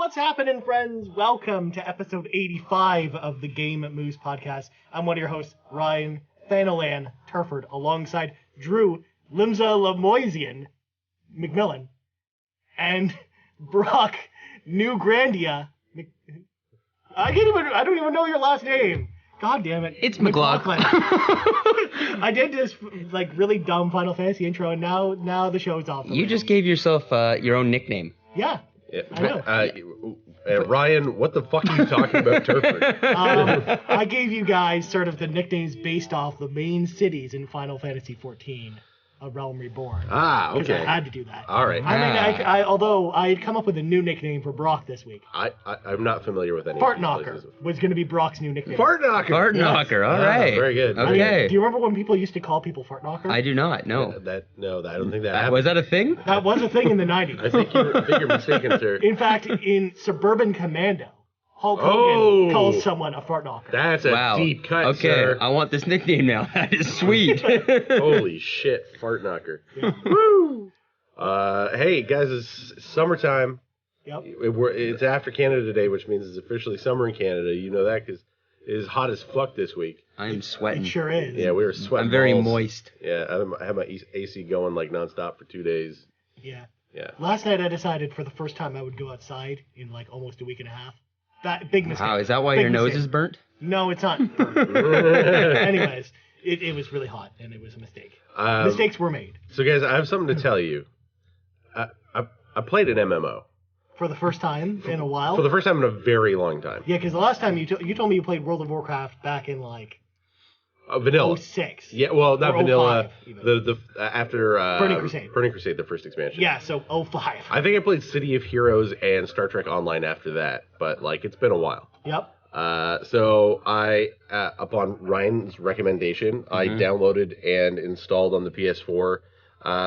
What's happening, friends? Welcome to episode 85 of the Game Moose podcast. I'm one of your hosts, Ryan Thanolan Turford, alongside Drew Limza Lamoisian McMillan and Brock New Grandia. I don't even know your last name. God damn it. It's McLaughlin. I did this really dumb Final Fantasy intro, and now the show's off. You just gave yourself your own nickname. Yeah. Yeah, Ryan, what the fuck are you talking about, Turford? I gave you guys sort of the nicknames based off the main cities in Final Fantasy XIV, A Realm Reborn. Ah, okay. Because I had to do that. All right. I mean, although I had come up with a new nickname for Brock this week. I'm not familiar with any. Fart Knocker was going to be Brock's new nickname. Fart Knocker. Fart Knocker. All right. Very good. Okay. I mean, do you remember when people used to call people Fart Knocker? I do not. No. I don't think that happened. Was that a thing? That was a thing in the 90s. I think you're mistaken, sir. In fact, in Suburban Commando, Hulk Hogan calls someone a Fart Knocker. That's a deep cut, sir. I want this nickname now. That is sweet. Holy shit, Fart Knocker. Yeah. Woo! Hey, guys, it's summertime. Yep. It's after Canada Day, which means it's officially summer in Canada. You know that because it is hot as fuck this week. I'm sweating. It sure is. Yeah, we were sweating. I'm very balls. moist. Yeah, I had my AC going nonstop for 2 days. Yeah. Yeah. Last night I decided for the first time I would go outside in almost a week and a half. That big mistake. Wow, is that why your nose is burnt? No, it's not burnt. Anyways, it was really hot and it was a mistake. Mistakes were made. So guys, I have something to tell you. I played an MMO. For the first time in a while? For the first time in a very long time. Yeah, because the last time you told me you played World of Warcraft back in vanilla. 06. Yeah, well, not vanilla. 05, after Burning Crusade. Burning Crusade, the first expansion. Yeah, so 05. I think I played City of Heroes and Star Trek Online after that, but it's been a while. Yep. So I, upon Ryan's recommendation, I downloaded and installed on the PS4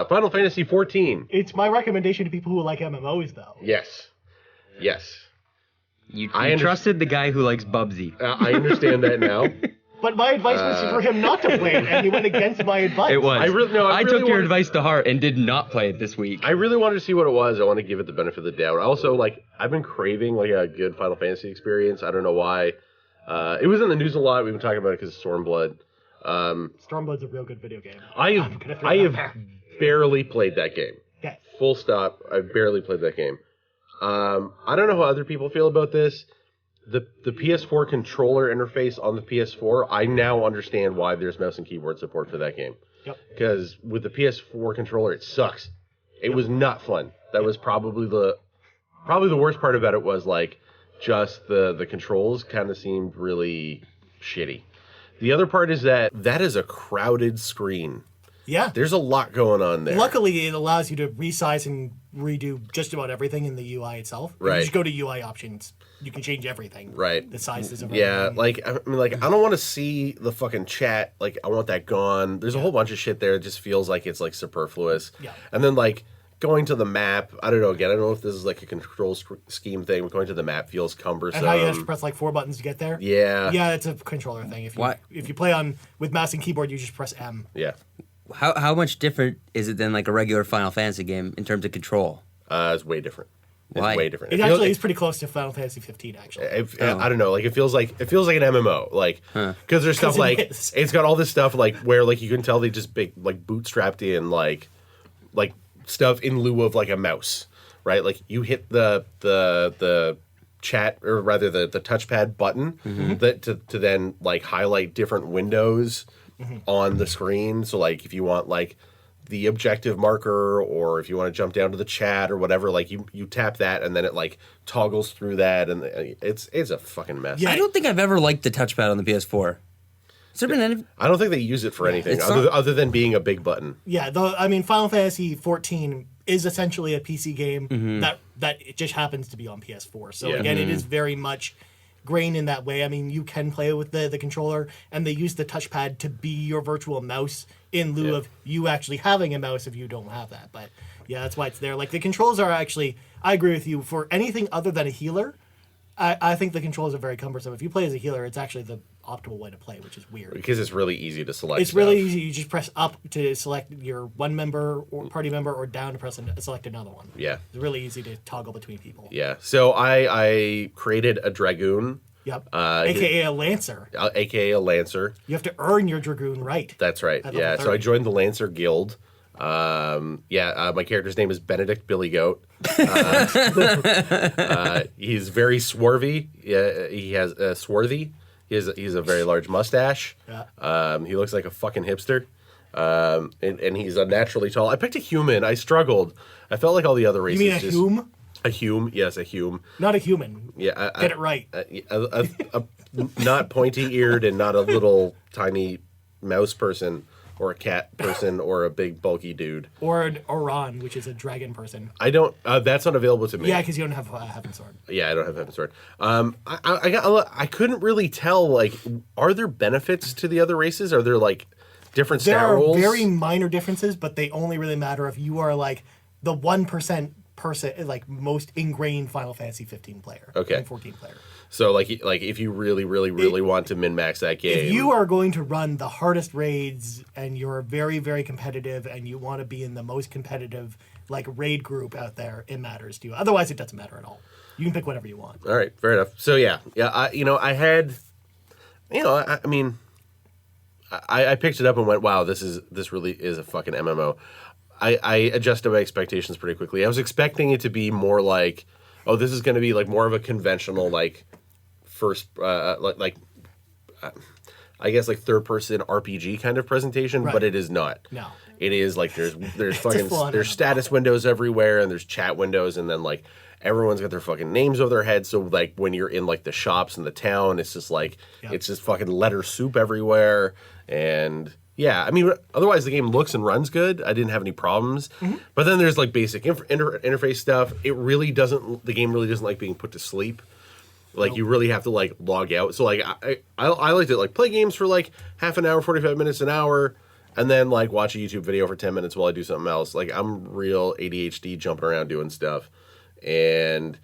Final Fantasy XIV. It's my recommendation to people who like MMOs, though. Yes. You trusted the guy who likes Bubsy. I understand that now. But my advice was for him not to play it, and he went against my advice. It was. I took your advice to heart and did not play it this week. I really wanted to see what it was. I want to give it the benefit of the doubt. Also, I've been craving a good Final Fantasy experience. I don't know why. It was in the news a lot. We've been talking about it because of Stormblood. Stormblood's a real good video game. I have barely played that game. Okay. Full stop. I've barely played that game. I don't know how other people feel about this. The PS4 controller interface on the PS4, I now understand why there's mouse and keyboard support for that game. Yep. Because with the PS4 controller, it sucks. It was not fun. That was probably the worst part about it was just the controls kind of seemed really shitty. The other part is that is a crowded screen. Yeah. There's a lot going on there. Luckily, it allows you to resize and redo just about everything in the UI itself. Right. You just go to UI options. You can change everything. Right. The sizes of everything. everything. Yeah, I don't want to see the fucking chat. I want that gone. There's a whole bunch of shit there. It just feels like it's superfluous. Yeah. And then going to the map, I don't know. Again, I don't know if this is a control scheme thing, but going to the map feels cumbersome. And how you have to press 4 buttons to get there? Yeah. Yeah, it's a controller thing. If you play with mouse and keyboard, you just press M. Yeah. How much different is it than a regular Final Fantasy game in terms of control? It's way different. Why? It's way different. It actually is pretty close to Final Fantasy 15, actually. I don't know. It feels like an MMO. Because there's stuff it's got all this stuff where you can tell they just bootstrapped in stuff in lieu of a mouse, right? You hit the chat, or rather the touchpad button that to then highlight different windows on the screen. So if you want the objective marker, or if you want to jump down to the chat or whatever, you tap that and then it toggles through that, and it's a fucking mess. Yeah. I don't think I've ever liked the touchpad on the PS4. Has there been any? I don't think they use it for anything other than being a big button. Yeah, Final Fantasy 14 is essentially a PC game that it just happens to be on PS4. So again, it is very much grained in that way. I mean, you can play with the controller, and they use the touchpad to be your virtual mouse in lieu of you actually having a mouse if you don't have that. But yeah, that's why it's there. The controls are actually, I agree with you, for anything other than a healer, I think the controls are very cumbersome. If you play as a healer, it's actually optimal way to play, which is weird. Because it's really easy to select. It's really easy. You just press up to select your one member or party member, or down to press select another one. Yeah. It's really easy to toggle between people. Yeah. So I created a Dragoon. Yep. AKA a Lancer. AKA a Lancer. You have to earn your Dragoon right. That's right. Yeah. So I joined the Lancer Guild. My character's name is Benedict Billy Goat. He's very swarthy. He has swarthy. He's a very large mustache. Yeah. He looks like a fucking hipster. And he's unnaturally tall. I picked a human. I struggled. I felt like all the other races. You mean a hume? A hume, yes, a hume. Not a human. Yeah, Get it right. Not pointy-eared and not a little tiny mouse person or a cat person or a big bulky dude. Or an Oran, which is a dragon person. I don't. That's not available to me. Yeah, because you don't have Heaven Sword. Yeah, I don't have Heaven Sword. I couldn't really tell. Like, are there benefits to the other races? Are there like different stat rolls? There are very minor differences, but they only really matter if you are like the 1% person, like most ingrained Final Fantasy 15 player. Okay. And 14 player. So like if you really want to min max that game, if you are going to run the hardest raids and you're very, very competitive and you want to be in the most competitive like raid group out there, it matters to you. Otherwise, it doesn't matter at all. You can pick whatever you want. All right, fair enough. So I picked it up and went, wow, this really is a fucking MMO. I adjusted my expectations pretty quickly. I was expecting it to be more like, oh, this is going to be like more of a conventional like first I guess like third person RPG kind of presentation, but it is not. No. It is like there's fucking there's status windows everywhere and there's chat windows and then like everyone's got their fucking names over their heads. So like when you're in like the shops in the town, it's just like it's just fucking letter soup everywhere. And yeah, I mean, otherwise the game looks and runs good. I didn't have any problems. Mm-hmm. But then there's like basic interface stuff. The game really doesn't like being put to sleep. Like you really have to like log out. So like I like to like play games for like half an hour, 45 minutes, an hour, and then like watch a YouTube video for 10 minutes while I do something else. Like I'm real ADHD jumping around doing stuff. And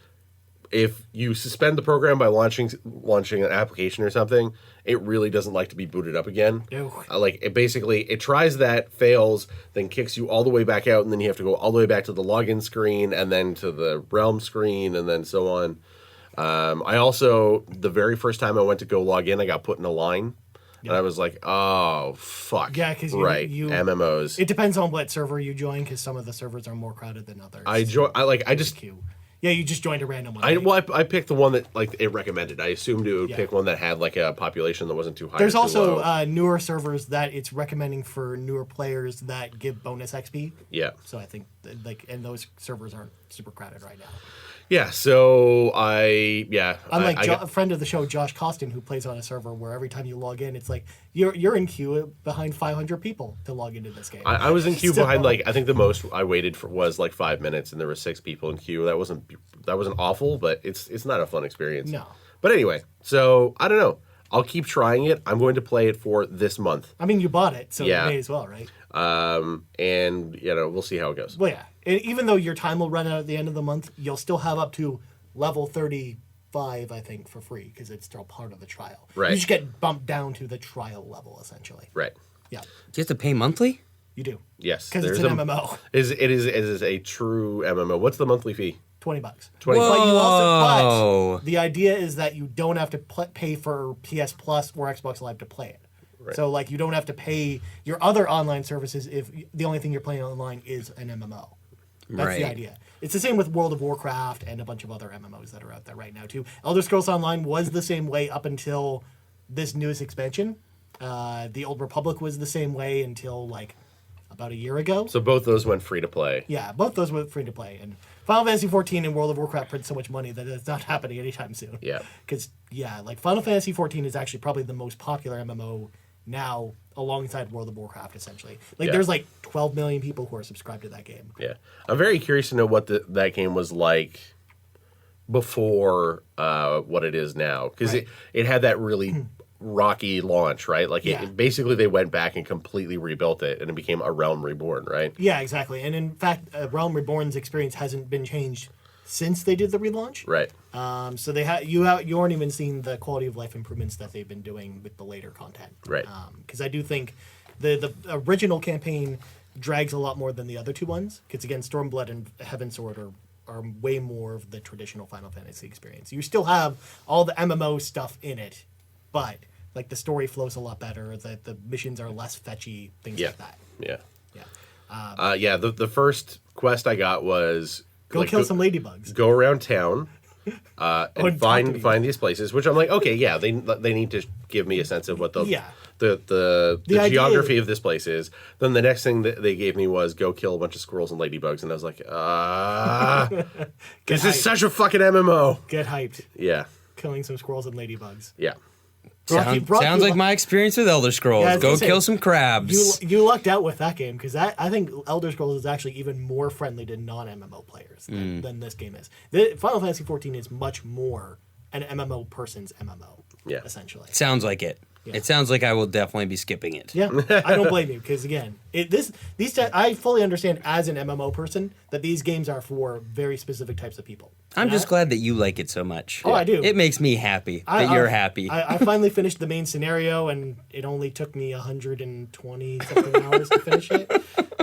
if you suspend the program by launching an application or something, it really doesn't like to be booted up again. It tries that, fails, then kicks you all the way back out, and then you have to go all the way back to the login screen, and then to the realm screen, and then so on. I also, the very first time I went to go log in, I got put in a line. Yep. And I was like, oh, fuck. Yeah, because MMOs. It depends on what server you join, because some of the servers are more crowded than others. Yeah, you just joined a random one. I picked the one that like it recommended. I assumed it would pick one that had like a population that wasn't too high. There's also newer servers that it's recommending for newer players that give bonus XP. Yeah. So I think and those servers aren't super crowded right now. Yeah. So unlike a friend of the show, Josh Costin, who plays on a server where every time you log in, it's like you're in queue behind 500 people to log into this game. I was in queue behind I think the most I waited for was like 5 minutes, and there were 6 people in queue. That wasn't awful, but it's not a fun experience. No. But anyway, so I don't know. I'll keep trying it. I'm going to play it for this month. I mean, you bought it, so you may as well, right? And we'll see how it goes. Well, yeah. And even though your time will run out at the end of the month, you'll still have up to level 35, I think, for free, because it's still part of the trial. Right. You just get bumped down to the trial level, essentially. Right. Yeah. Do you have to pay monthly? You do. Yes. Because it's an MMO. It is a true MMO. What's the monthly fee? $20. $20. But the idea is that you don't have to pay for PS Plus or Xbox Live to play it. Right. So like you don't have to pay your other online services if the only thing you're playing online is an MMO. That's the idea. It's the same with World of Warcraft and a bunch of other MMOs that are out there right now too. Elder Scrolls Online was the same way up until this newest expansion. The Old Republic was the same way until like about a year ago. So both those went free to play. Yeah, both those went free to play. And Final Fantasy 14 and World of Warcraft print so much money that it's not happening anytime soon. Yeah. Because, like Final Fantasy 14 is actually probably the most popular MMO now alongside World of Warcraft, essentially. There's like 12 million people who are subscribed to that game. Yeah. I'm very curious to know what that game was like before what it is now. Because it had that really rocky launch, right? Basically they went back and completely rebuilt it and it became A Realm Reborn, right? Yeah, exactly. And in fact, Realm Reborn's experience hasn't been changed since they did the relaunch. Right. So you aren't even seeing the quality of life improvements that they've been doing with the later content. Right. Because I do think the original campaign drags a lot more than the other two ones. Because again, Stormblood and Heavensward are way more of the traditional Final Fantasy experience. You still have all the MMO stuff in it, but like the story flows a lot better. The missions are less fetchy, things like that. Yeah. Yeah. The first quest I got was Go kill some ladybugs. Go around town and find these places, which I'm like, okay, yeah, they need to give me a sense of what the geography of this place is. Then the next thing that they gave me was go kill a bunch of squirrels and ladybugs, and I was like, this is such a fucking MMO. Get hyped. Yeah. Killing some squirrels and ladybugs. Yeah. Sounds like my experience with Elder Scrolls. Yeah, go kill some crabs. You lucked out with that game because I think Elder Scrolls is actually even more friendly to non-MMO players than this game is. Final Fantasy XIV is much more an MMO person's MMO. Yeah. Essentially. Sounds like it. Yeah. It sounds like I will definitely be skipping it. Yeah, I don't blame you because again, I fully understand as an MMO person that these games are for very specific types of people. I'm just glad that you like it so much. Oh, I do. It makes me happy that you're happy. I finally finished the main scenario, and it only took me 120 something hours to finish it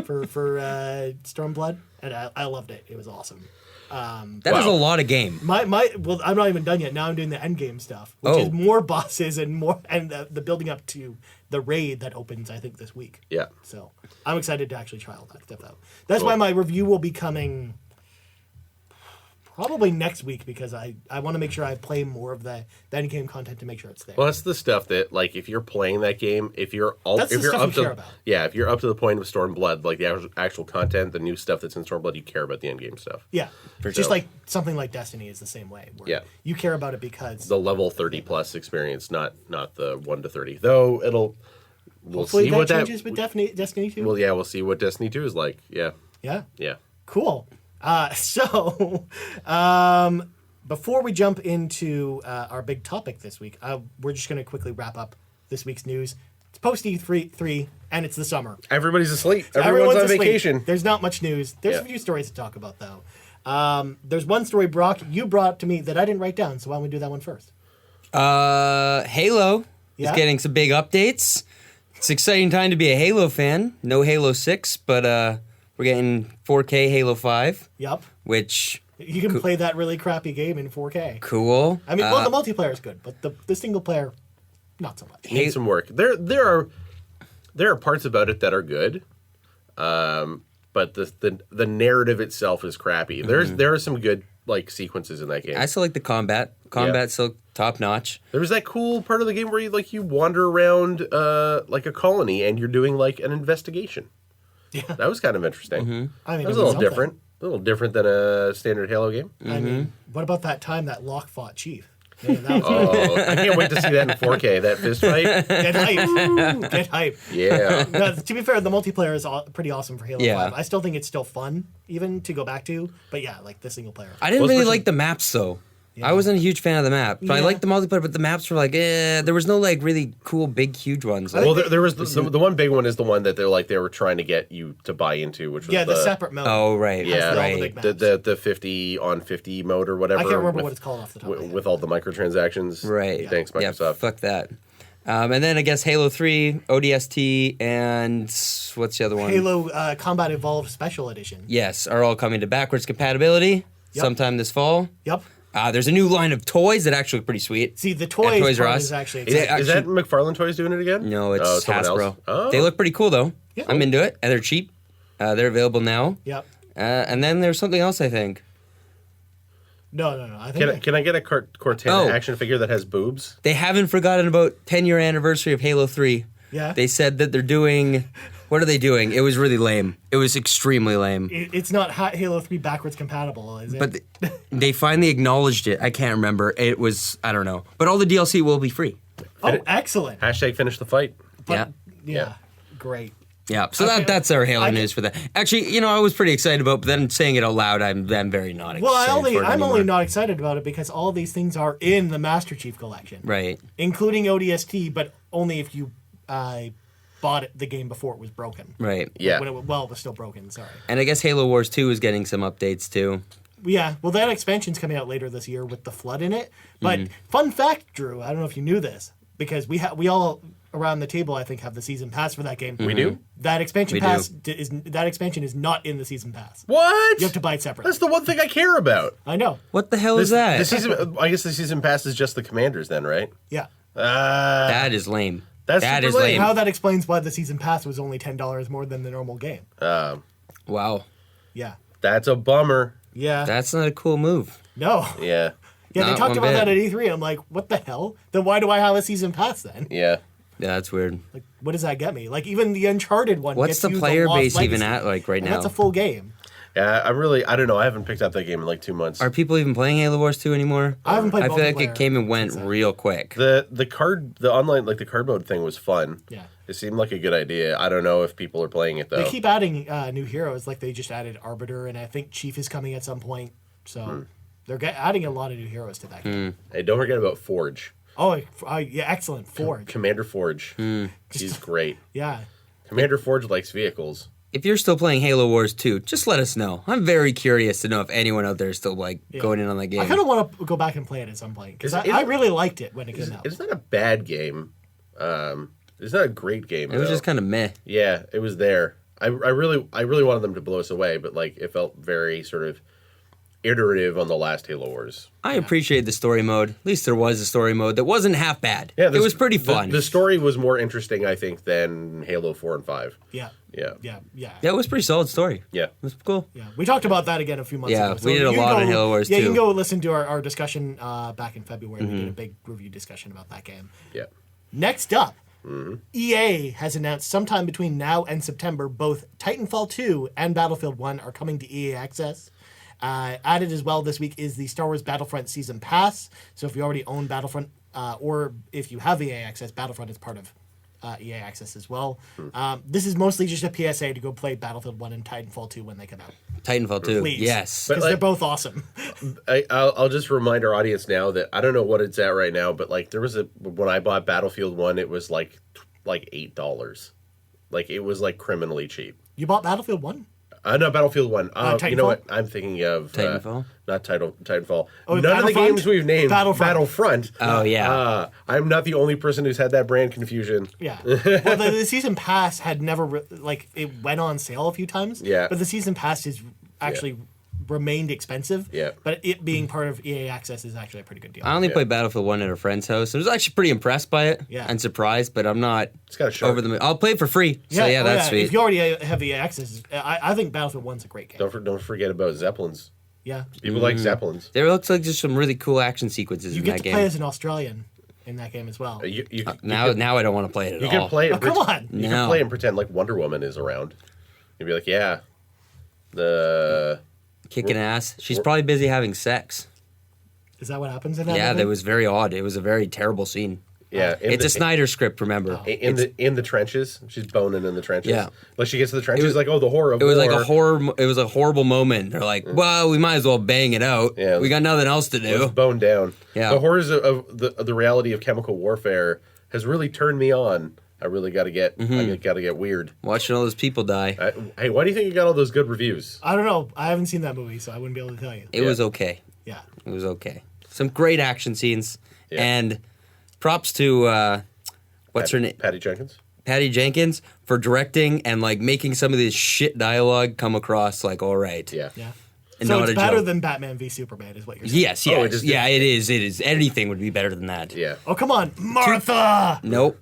for Stormblood, and I loved it. It was awesome. That is a lot of game. Well, I'm not even done yet. Now I'm doing the end game stuff, which is more bosses and the building up to the raid that opens, I think, this week. Yeah. So I'm excited to actually try all that stuff out. That's why my review will be coming probably next week because I want to make sure I play more of the end game content to make sure it's there. Well, that's the stuff that, like, if you're playing that game, if you're up to the point of Stormblood, like the actual content, the new stuff that's in Stormblood, you care about the end game stuff. Yeah, just like something like Destiny is the same way. Where you care about it because the level 30 plus experience, not the 1 to 30. Though we'll hopefully see that what changes with Destiny 2. Well, yeah, we'll see what Destiny 2 is like. Yeah. Yeah. Yeah. Cool. Before we jump into our big topic this week, we're just going to quickly wrap up this week's news. It's post E3, and it's the summer. Everybody's asleep. So Everyone's on asleep. vacation. There's not much news. There's a few stories to talk about, though. There's one story, Brock, you brought to me that I didn't write down, so why don't we do that one first? Halo is getting some big updates. It's an exciting time to be a Halo fan. No Halo 6, but we're getting 4K Halo 5. Yep. Which... You can play that really crappy game in 4K. Cool. I mean, the multiplayer is good, but the single player, not so much. Needs some work. There are parts about it that are good, but the narrative itself is crappy. There are some good sequences in that game. I still like the combat. Combat's still top notch. There was that cool part of the game where you wander around like a colony and you're doing an investigation. Yeah, that was kind of interesting. I mean, it was a little different. A little different than a standard Halo game. I mean, what about that time that Locke fought Chief? Man, that was I can't wait to see that in 4K, that fist fight. Get hype. Get hype. Yeah. No, to be fair, the multiplayer is pretty awesome for Halo 5. I still think it's still fun, even, to go back to. But yeah, the single player. I didn't really like the maps, though. Yeah. I wasn't a huge fan of the map. But I liked the multiplayer, but the maps were there was no really cool, big, huge ones. Well, there was the one big one is the one that they were trying to get you to buy into, which was the separate mode. Oh, right. Yeah, right. The 50 on 50 mode or whatever. I can't remember what it's called off the top of my head. With all the microtransactions. Right. Yeah. Thanks, Microsoft. Yeah, fuck that. And then I guess Halo 3, ODST, and what's the other one? Halo Combat Evolved Special Edition. Yes, are all coming to backwards compatibility sometime this fall. Yep. There's a new line of toys that actually look pretty sweet. See, the Toys R Us is actually... Is that McFarlane Toys doing it again? No, it's Hasbro. Oh. They look pretty cool, though. Yeah. I'm into it, and they're cheap. They're available now. Yep. And then there's something else, I think. No. I think can I get a Cortana action figure that has boobs? They haven't forgotten about 10-year anniversary of Halo 3. Yeah. They said that they're doing... What are they doing? It was really lame. It was extremely lame. It's not Halo 3 backwards compatible, is it? But they finally acknowledged it. I can't remember. It was, I don't know. But all the DLC will be free. Oh, excellent. #finish the fight. Yeah. Great. Yeah, so that's our Halo news for that. Actually, I was pretty excited about, but then saying it out loud, I'm very not excited. Well, I'm only not excited about it because all of these things are in the Master Chief Collection. Right. Including ODST, but only if you bought the game before it was broken. Right. Yeah. When it was still broken, sorry. And I guess Halo Wars 2 is getting some updates, too. Yeah, well, that expansion's coming out later this year with the flood in it. But fun fact, Drew, I don't know if you knew this, because we all around the table, I think, have the season pass for that game. We do? That expansion expansion is not in the season pass. What? You have to buy it separately. That's the one thing I care about. I know. What the hell is that? The season, I guess the season pass is just the commanders then, right? Yeah. That is lame. That is super lame. How that explains why the season pass was only $10 more than the normal game. Wow. Yeah. That's a bummer. Yeah. That's not a cool move. No. Yeah. Yeah, they Not talked one about that bit. at E3. I'm like, what the hell? Then why do I have a season pass then? Yeah. Yeah, that's weird. Like, what does that get me? Like, even the Uncharted one. What's gets the you player Lost base even Legacy. at like right And now? that's a full game. Yeah, I don't know. I haven't picked up that game in like 2 months. Are people even playing Halo Wars 2 anymore? I haven't played I feel like multiplayer it came and went since then. real quick. The online, like the card mode thing was fun. Yeah. It seemed like a good idea. I don't know if people are playing it though. They keep adding new heroes. Like, they just added Arbiter, and I think Chief is coming at some point. So they're adding a lot of new heroes to that game. Hey, don't forget about Forge. Oh, yeah, excellent. Forge. Commander Forge. He's great. Yeah. Commander Forge likes vehicles. If you're still playing Halo Wars 2, just let us know. I'm very curious to know if anyone out there is still like going in on that game. I kind of want to go back and play it at some point, because I really liked it when it came out. It's not a bad game. It's not a great game. It was though. just kind of meh. Yeah, it was there. I really wanted them to blow us away, but like it felt very sort of iterative on the last Halo Wars. I appreciate the story mode. At least there was a story mode that wasn't half bad. Yeah, it was pretty fun. The story was more interesting, I think, than Halo 4 and 5. Yeah. Yeah. Yeah. Yeah, it was a pretty solid story. Yeah. It was cool. Yeah, we talked about that again a few months Yeah, ago. we did a you lot can on Halo Wars Yeah, you too. can go listen to our discussion back in February. We did a big review discussion about that game. Yeah. Next up, EA has announced sometime between now and September, both Titanfall 2 and Battlefield 1 are coming to EA Access. Added as well this week is the Star Wars Battlefront Season Pass. So if you already own Battlefront, or if you have EA Access, Battlefront is part of EA Access as well. This is mostly just a PSA to go play Battlefield 1 and Titanfall 2 when they come out. Titanfall 2. Please. Yes. Because But, they're both awesome. I'll just remind our audience now that I don't know what it's at right now, but like there was when I bought Battlefield 1, it was like $8. Like it was like criminally cheap. You bought Battlefield 1? No, Battlefield 1. Titanfall? You know what? I'm thinking of Titanfall? Not Titanfall. Oh, None of the Battlefront? games we've named. Battlefront. Oh, yeah. I'm not the only person who's had that brand confusion. Yeah. Well, the season pass had never it went on sale a few times. Yeah. But the season pass has actually remained expensive. Yeah. But it being part of EA Access is actually a pretty good deal. I only played Battlefield 1 at a friend's house. I was actually pretty impressed by it and surprised, but I'm not It's got a shark. over the moon. I'll play it for free. So yeah, that's sweet. If you already have EA Access, I think Battlefield 1's a great game. Don't forget about Zeppelins. Yeah. People like Zeppelins. There looks like just some really cool action sequences You in get that to game. play as an Australian in that game as well. Now I don't want to play it at you all. can play it. Oh, come on. You No. can play and pretend like Wonder Woman is around. You'd be like, yeah, Kicking ass. She's probably busy having sex. Is that what happens in that Yeah, movie? that was very odd. It was a very terrible scene. yeah. It's a Snyder script, remember? In the trenches. She's boning in the trenches. Yeah. Like she gets to the trenches, like, oh, the horror of It was war. like a horror. It was a horrible moment. They're like, well, we might as well bang it out. Yeah. We got nothing else to Let's do. bone down. Yeah. The horrors of the reality of chemical warfare has really turned me on. I really got to get. I got to get weird. Watching all those people die. Hey, why do you think you got all those good reviews? I don't know. I haven't seen that movie, so I wouldn't be able to tell you. It was okay. Yeah. It was okay. Some great action scenes. Yeah. And props to what's her name? Patty Jenkins. Patty Jenkins for directing and like making some of this shit dialogue come across like all right. Yeah. Yeah. And So not it's a better joke. than Batman v Superman, is what you're saying. Yes, Oh, yes. it is- Yeah, it is. It is. Anything would be better than that. Yeah. Oh, come on, Martha! Nope.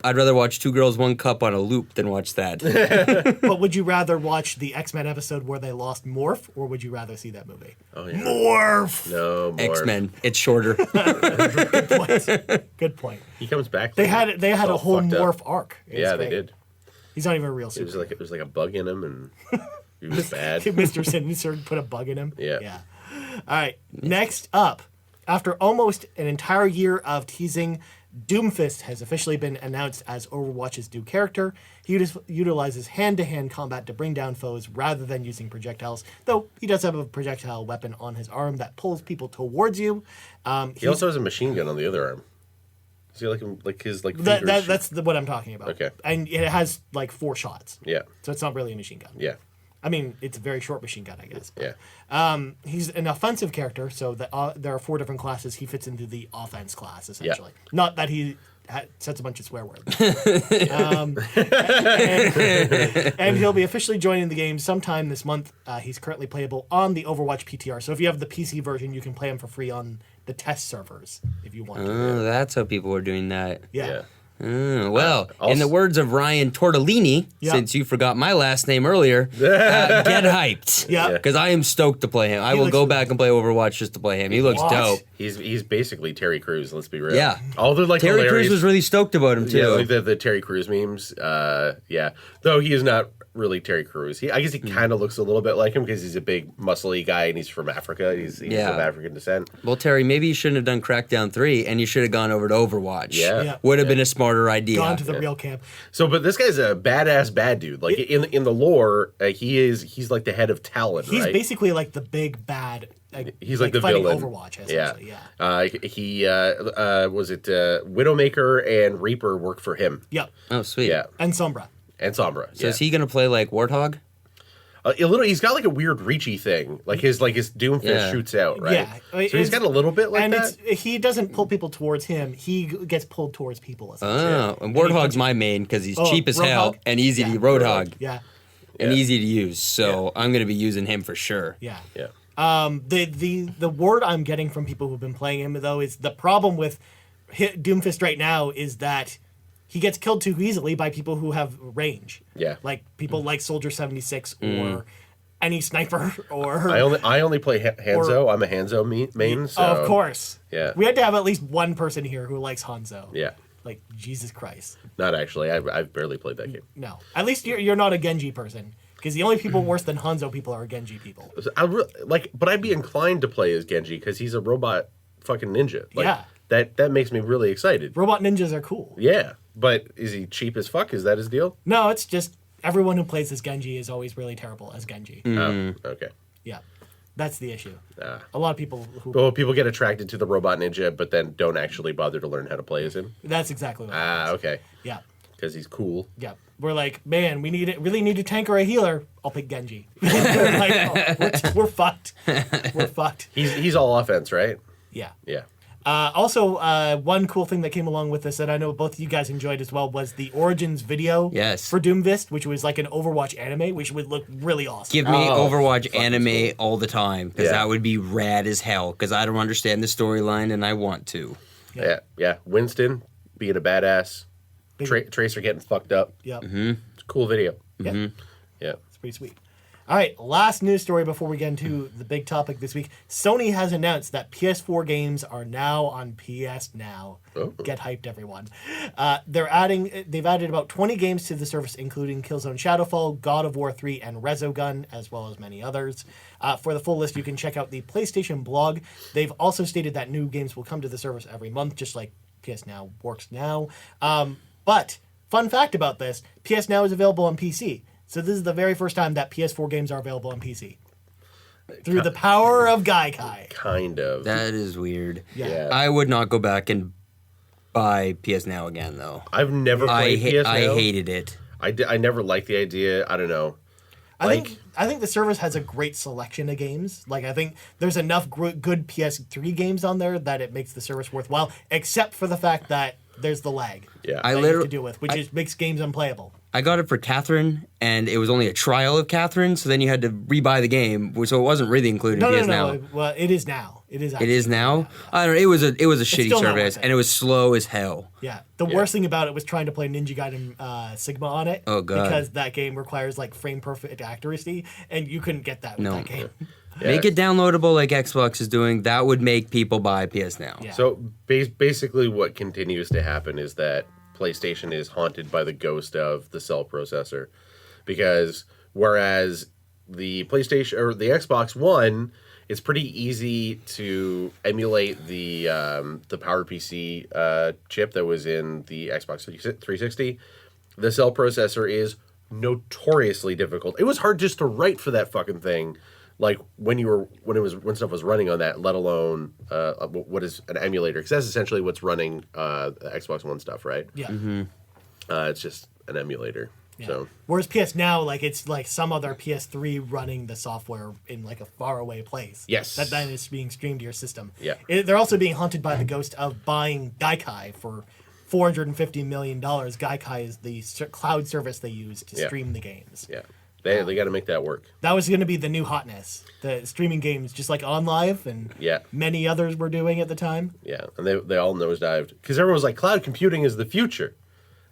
I'd rather watch Two Girls, One Cup on a loop than watch that. But would you rather watch the X-Men episode where they lost Morph, or would you rather see that movie? Oh yeah. Morph! No more. X-Men. It's shorter. Good point. Good point. He comes back. They had a all whole fucked up. Morph arc. It was Yeah, they great. did. He's not even a real It was superhero. like a bug in him, and he was bad. Mr. Sinister put a bug in him. Yeah. All right. Next up, after almost an entire year of teasing, Doomfist has officially been announced as Overwatch's new character. He utilizes hand-to-hand combat to bring down foes rather than using projectiles, though he does have a projectile weapon on his arm that pulls people towards you. He also has a machine gun on the other arm. Is he like his fingers? That's what I'm talking about. Okay. And it has like 4 shots. Yeah. So it's not really a machine gun. Yeah. I mean, it's a very short machine gun, I guess. But, Yeah. he's an offensive character, so there are 4 different classes. He fits into the offense class, essentially. Not that he says a bunch of swear words. And he'll be officially joining the game sometime this month. He's currently playable on the Overwatch PTR. So if you have the PC version, you can play him for free on the test servers if you want to. Oh, that's how people are doing that. Yeah. Well, in the words of Ryan Tortellini, since you forgot my last name earlier, get hyped. Yeah. Because I am stoked to play him. I will go back and play Overwatch just to play him. He looks dope. He's basically Terry Crews. Let's be real. Yeah. All the like Terry hilarious, Crews was really stoked about him too. Yeah, like the Terry Crews memes. Yeah. Though he is not really Terry Crews. I guess he kind of looks a little bit like him because he's a big, muscly guy and he's from Africa. He's of African descent. Well, Terry, maybe you shouldn't have done Crackdown 3 and you should have gone over to Overwatch. Yeah. Would have been a smarter idea. Gone to the real camp. So, but this guy's a badass bad dude. Like in the lore, he's like the head of Talon. He's right? basically like the big bad. He's like the fighting villain. Overwatch, essentially. He was it Widowmaker and Reaper worked for him. Yep. Oh, sweet. Yeah, And Sombra. So is he going to play like Warthog? A little. He's got like a weird reachy thing. Like his Doomfist shoots out, right? Yeah. So he's got a little bit like and that. he doesn't pull people towards him. He gets pulled towards people, essentially. Oh, and Warthog's my main because he's cheap as hell Roadhog? and easy to Roadhog. Yeah. And easy to use. So I'm going to be using him for sure. Yeah. Yeah. The word I'm getting from people who've been playing him, though, is the problem with Doomfist right now is that he gets killed too easily by people who have range. Yeah. Like people like Soldier 76 or any sniper or... I only play Hanzo. I'm a Hanzo main. So, of course. Yeah. We had to have at least one person here who likes Hanzo. Yeah. Like, Jesus Christ. Not actually. I've barely played that game. No. At least you're not a Genji person. Because the only people worse than Hanzo people are Genji people. But I'd be inclined to play as Genji because he's a robot fucking ninja. Like, Yeah. That makes me really excited. Robot ninjas are cool. Yeah. But is he cheap as fuck? Is that his deal? No, it's just everyone who plays as Genji is always really terrible as Genji. Oh, okay. Yeah. That's the issue. A lot of people who... Well, people get attracted to the robot ninja, but then don't actually bother to learn how to play as him. That's exactly what it is. Okay. Yeah. Because he's cool. Yeah. We're like, man, we really need a tank or a healer. I'll pick Genji. We're like, oh, we're fucked. We're fucked. He's all offense, right? Yeah. Yeah. Also, one cool thing that came along with this that I know both of you guys enjoyed as well was the Origins video for Doomfist, which was like an Overwatch anime, which would look really awesome. Give me Overwatch anime all the time, because that would be rad as hell, because I don't understand the storyline, and I want to. Yeah. Winston being a badass. Tracer getting fucked up. Yep. It's a cool video. Yeah. Yeah. It's pretty sweet. All right, last news story before we get into the big topic this week. Sony has announced that PS4 games are now on PS Now. Oh. Get hyped, everyone. They've added about 20 games to the service, including Killzone Shadowfall, God of War 3, and Resogun, as well as many others. For the full list, you can check out the PlayStation blog. They've also stated that new games will come to the service every month, just like PS Now works now. But, fun fact about this, PS Now is available on PC. So this is the very first time that PS4 games are available on PC. Through the power of Gaikai. Kind of. That is weird. Yeah. I would not go back and buy PS Now again, though. I've never played PS Now. I hated it. I never liked the idea. I don't know. I think the service has a great selection of games. Like, I think there's enough good PS3 games on there that it makes the service worthwhile, except for the fact that there's the lag. Yeah. That you have to deal with, which makes games unplayable. I got it for Catherine, and it was only a trial of Catherine, so then you had to rebuy the game, so it wasn't really included in PS Now. Well, it is now. It is. It is now. I don't know. It was a shitty still not service, worth it. and it was slow as hell. Yeah. The worst thing about it was trying to play Ninja Gaiden Sigma on it. Oh, God. Because that game requires like frame perfect accuracy, and you couldn't get that with that game. Yeah. Make it downloadable like Xbox is doing. That would make people buy PS Now. Yeah. So basically, what continues to happen is that PlayStation is haunted by the ghost of the cell processor, because whereas the PlayStation or the Xbox One, it's pretty easy to emulate the PowerPC chip that was in the Xbox 360. The cell processor is notoriously difficult. It was hard just to write for that fucking thing. Like when stuff was running on that, let alone what is an emulator? Because that's essentially what's running the Xbox One stuff, right? Yeah. It's just an emulator. Yeah. So Whereas PS Now, like it's like some other PS3 running the software in like a faraway place. Yes. That then is being streamed to your system. Yeah. They're also being haunted by the ghost of buying Gaikai for $450 million. Gaikai is the cloud service they use to stream the games. yeah, they got to make that work. That was going to be the new hotness. The streaming games, just like OnLive and many others were doing at the time. Yeah, and they all nosedived because everyone was like, cloud computing is the future.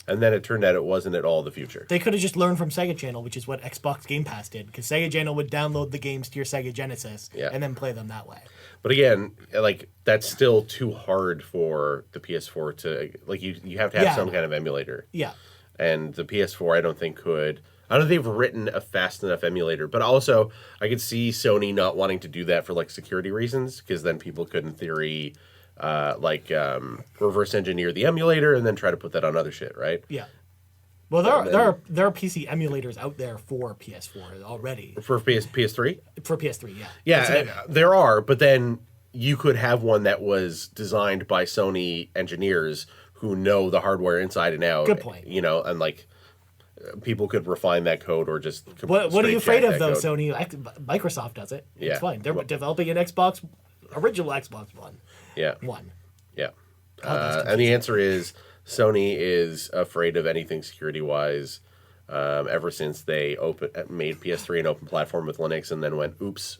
And then it turned out it wasn't at all the future. They could have just learned from Sega Channel, which is what Xbox Game Pass did, because Sega Channel would download the games to your Sega Genesis and then play them that way. But again, like that's still too hard for the PS4 to like. You have to have some kind of emulator. Yeah. And the PS4, I don't think could. I don't think they've written a fast enough emulator. But also, I could see Sony not wanting to do that for like security reasons, because then people could, in theory, reverse engineer the emulator and then try to put that on other shit, right? Yeah. Well, there are PC emulators out there for PS4 already. For PS3? For PS3, yeah. Yeah, there are, but then you could have one that was designed by Sony engineers who know the hardware inside and out. Good point. You know, and like people could refine that code or just. What are you afraid of, though, code. Sony? Microsoft does it. Yeah. It's fine. They're developing an original Xbox One. Yeah. One. Yeah. And the answer is Sony is afraid of anything security-wise ever since they made PS3 an open platform with Linux and then went, oops,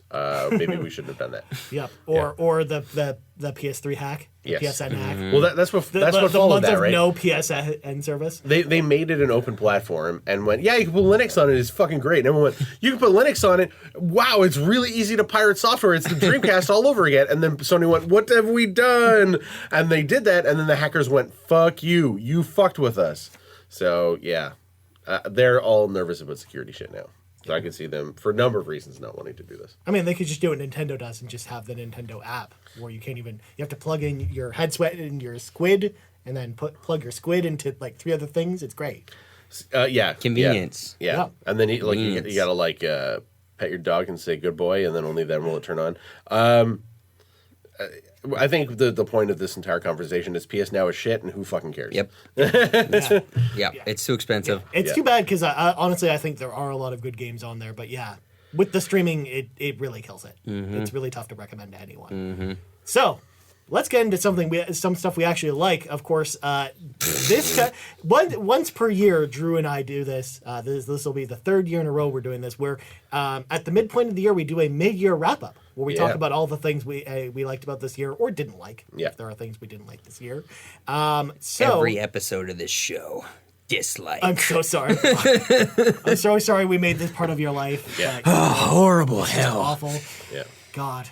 maybe we shouldn't have done that. Yep. Or the PS3 hack, the Yes. PSN hack. Well, that's what The followed month that, of right? no PSN service. They made it an open platform and went, yeah, you can put Linux on it. It's fucking great. And everyone went, you can put Linux on it. Wow, it's really easy to pirate software. It's the Dreamcast all over again. And then Sony went, what have we done? And they did that. And then the hackers went, fuck you. You fucked with us. So, yeah. They're all nervous about security shit now. So I can see them, for a number of reasons, not wanting to do this. I mean, they could just do what Nintendo does and just have the Nintendo app where you can't even... You have to plug in your head sweat and your squid and then plug your squid into, like, 3 other things. It's great. Yeah. Convenience. Yeah. Yeah. And then you gotta, like, pet your dog and say good boy, and then only then will it turn on. I think the point of this entire conversation is PS Now is shit, and who fucking cares? Yep. Yeah, it's too expensive. It's too bad because honestly, I think there are a lot of good games on there. But yeah, with the streaming, it really kills it. It's really tough to recommend to anyone. So let's get into some stuff we actually like. Of course, once per year, Drew and I do this. This will be the 3rd year in a row we're doing this. Where at the midpoint of the year, we do a mid-year wrap-up where we talk about all the things we liked about this year or didn't like. Yeah. If there are things we didn't like this year. Every episode of this show, dislike. I'm so sorry. I'm so sorry we made this part of your life. Yeah. Horrible It's hell. awful. Yeah. God.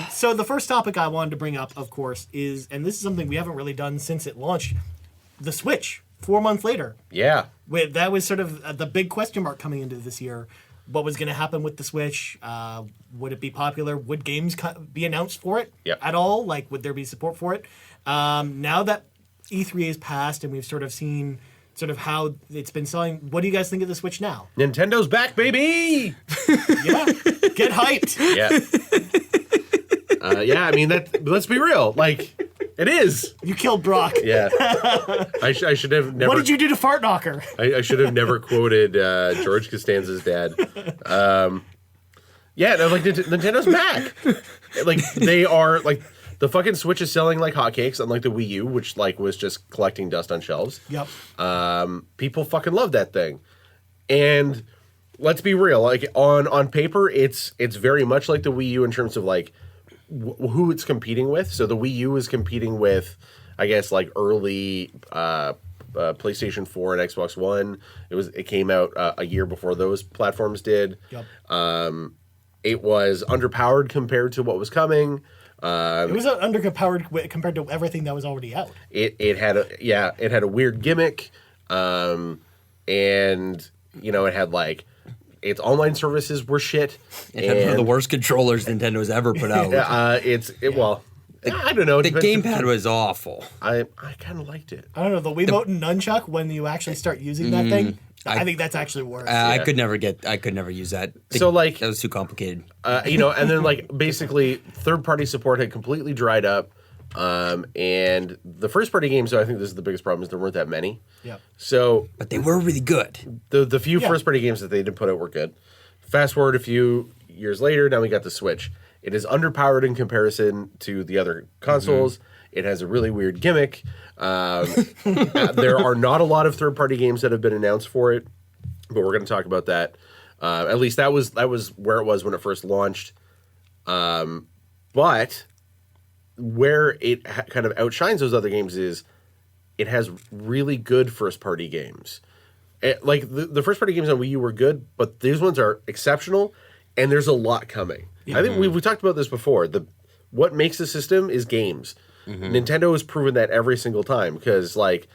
So the first topic I wanted to bring up, of course, is, and this is something we haven't really done since it launched, the Switch, 4 months later. Yeah. That was sort of the big question mark coming into this year. What was going to happen with the Switch? Would it be popular? Would games be announced for it at all? Like, would there be support for it? Now that E3 is passed and we've sort of seen how it's been selling, what do you guys think of the Switch now? Nintendo's back, baby! Yeah. Get hyped. Yeah. Yeah, I mean, let's be real. Like, it is. You killed Brock. Yeah. I should have never... What did you do to Fart Knocker? I should have never quoted George Costanza's dad. Yeah, no, like, Nintendo's back. Like, they are, like... The fucking Switch is selling like hotcakes, unlike the Wii U, which like was just collecting dust on shelves. Yep. People fucking love that thing, and let's be real. Like on paper, it's very much like the Wii U in terms of like who it's competing with. So the Wii U is competing with, I guess, like early PlayStation 4 and Xbox One. It came out a year before those platforms did. Yep. It was underpowered compared to what was coming. It was underpowered compared to everything that was already out. It had a weird gimmick, and you know it had like its online services were shit. It had one of the worst controllers Nintendo's ever put out. Well, I don't know. The gamepad was awful. I kind of liked it. I don't know, the Wiimote and Nunchuck, when you actually start using that thing, I think that's actually worse. I could never use that. So like that was too complicated. You know, and then like basically third-party support had completely dried up. And the first party games, so I think this is the biggest problem, is there weren't that many. Yeah. So But they were really good. the few Yeah. first party games that they did put out were good. Fast forward a few years later, now we got the Switch. It is underpowered in comparison to the other consoles. It has a really weird gimmick. There are not a lot of third party games that have been announced for it, but we're going to talk about that. At least that was where it was when it first launched. But where it kind of outshines those other games is it has really good first party games. Like the first party games on Wii U were good, but these ones are exceptional, and there's a lot coming. Yeah. I think we talked about this before. What makes a system is games. Nintendo has proven that every single time because, like,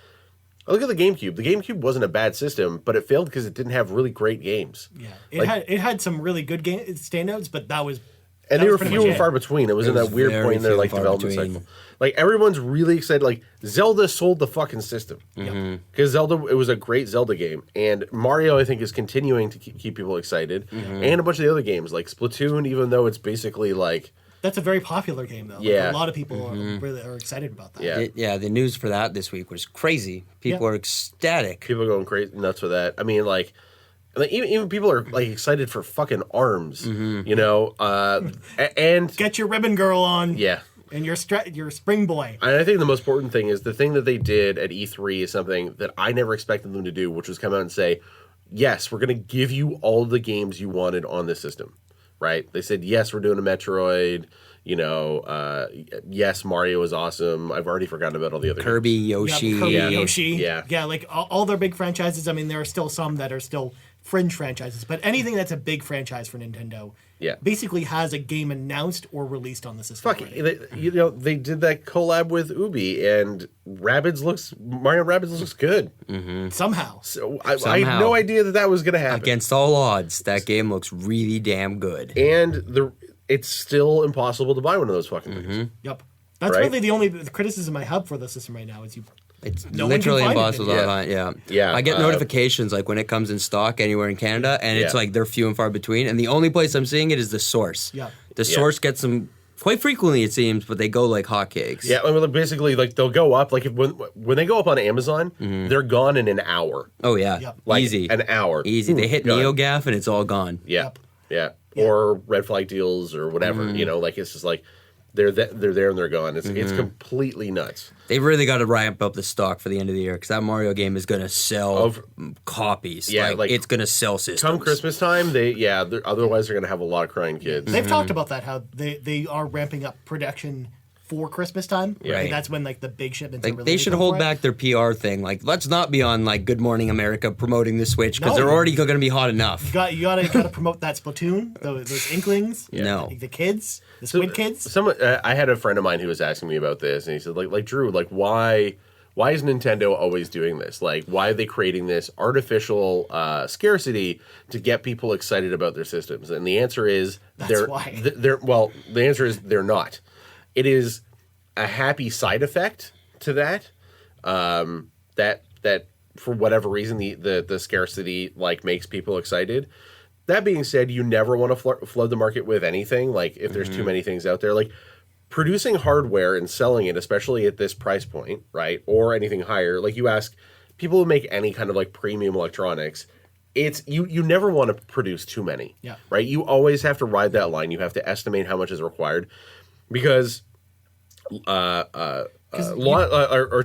look at the GameCube. The GameCube wasn't a bad system, but it failed because it didn't have really great games. Yeah, it had some really good standouts, but that was. And they were few and far between. It was in that weird point in their like development cycle. Like everyone's really excited. Like Zelda sold the fucking system because Zelda. It was a great Zelda game, and Mario I think is continuing to keep people excited, and a bunch of the other games like Splatoon. Even though it's basically like that's a very popular game though. Yeah, like, a lot of people are excited about that. Yeah, The news for that this week was crazy. People are ecstatic. People are going crazy nuts for that. I mean, like even people are like excited for fucking ARMS, you know, and get your ribbon girl on, and your spring boy. And I think the most important thing is the thing that they did at E3 is something that I never expected them to do, which was come out and say, yes, we're going to give you all the games you wanted on this system, right? They said, yes, we're doing a Metroid. You know, yes, Mario is awesome. I've already forgotten about all the other Kirby, Yoshi. Yoshi. Yeah, like all their big franchises. I mean, there are still some that are still fringe franchises, but anything that's a big franchise for Nintendo basically has a game announced or released on the system. They did that collab with Ubi, and Mario Rabbids looks good. Somehow. So I had no idea that was going to happen. Against all odds, that game looks really damn good. And it's still impossible to buy one of those fucking things. Yep. That's really the only criticism I have for the system right now is it's literally impossible to find. Yeah. I get notifications like when it comes in stock anywhere in Canada, and it's like they're few and far between. And the only place I'm seeing it is the Source. Yeah. The Source gets them quite frequently, it seems, but they go like hotcakes. Yeah, well, basically, like they'll go up. Like when they go up on Amazon, they're gone in an hour. Oh yeah, like easy, an hour. Easy. They hit NeoGAF and it's all gone. Yeah. Or red flag deals or whatever. You know, like it's just like they're there and they're gone. It's completely nuts. They really got to ramp up the stock for the end of the year because that Mario game is going to sell copies. Yeah, like it's going to sell systems. Come Christmas time, otherwise they're going to have a lot of crying kids. They've talked about that, how they are ramping up production for Christmas time. Yeah. Right. That's when like the big shipments are really they should hold back their PR thing. Like, let's not be on like Good Morning America promoting the Switch because they're already going to be hot enough. You gotta promote that Splatoon, those Inklings, the kids, the Squid Kids. I had a friend of mine who was asking me about this, and he said, like Drew, like why is Nintendo always doing this? Like, why are they creating this artificial scarcity to get people excited about their systems? And the answer is the answer is they're not. It is a happy side effect to that. That for whatever reason the scarcity like makes people excited. That being said, you never want to flood the market with anything. Like if there's too many things out there, like producing hardware and selling it, especially at this price point, right, or anything higher. Like you ask people who make any kind of like premium electronics. It's you never want to produce too many. Yeah. Right. You always have to ride that line. You have to estimate how much is required. Because or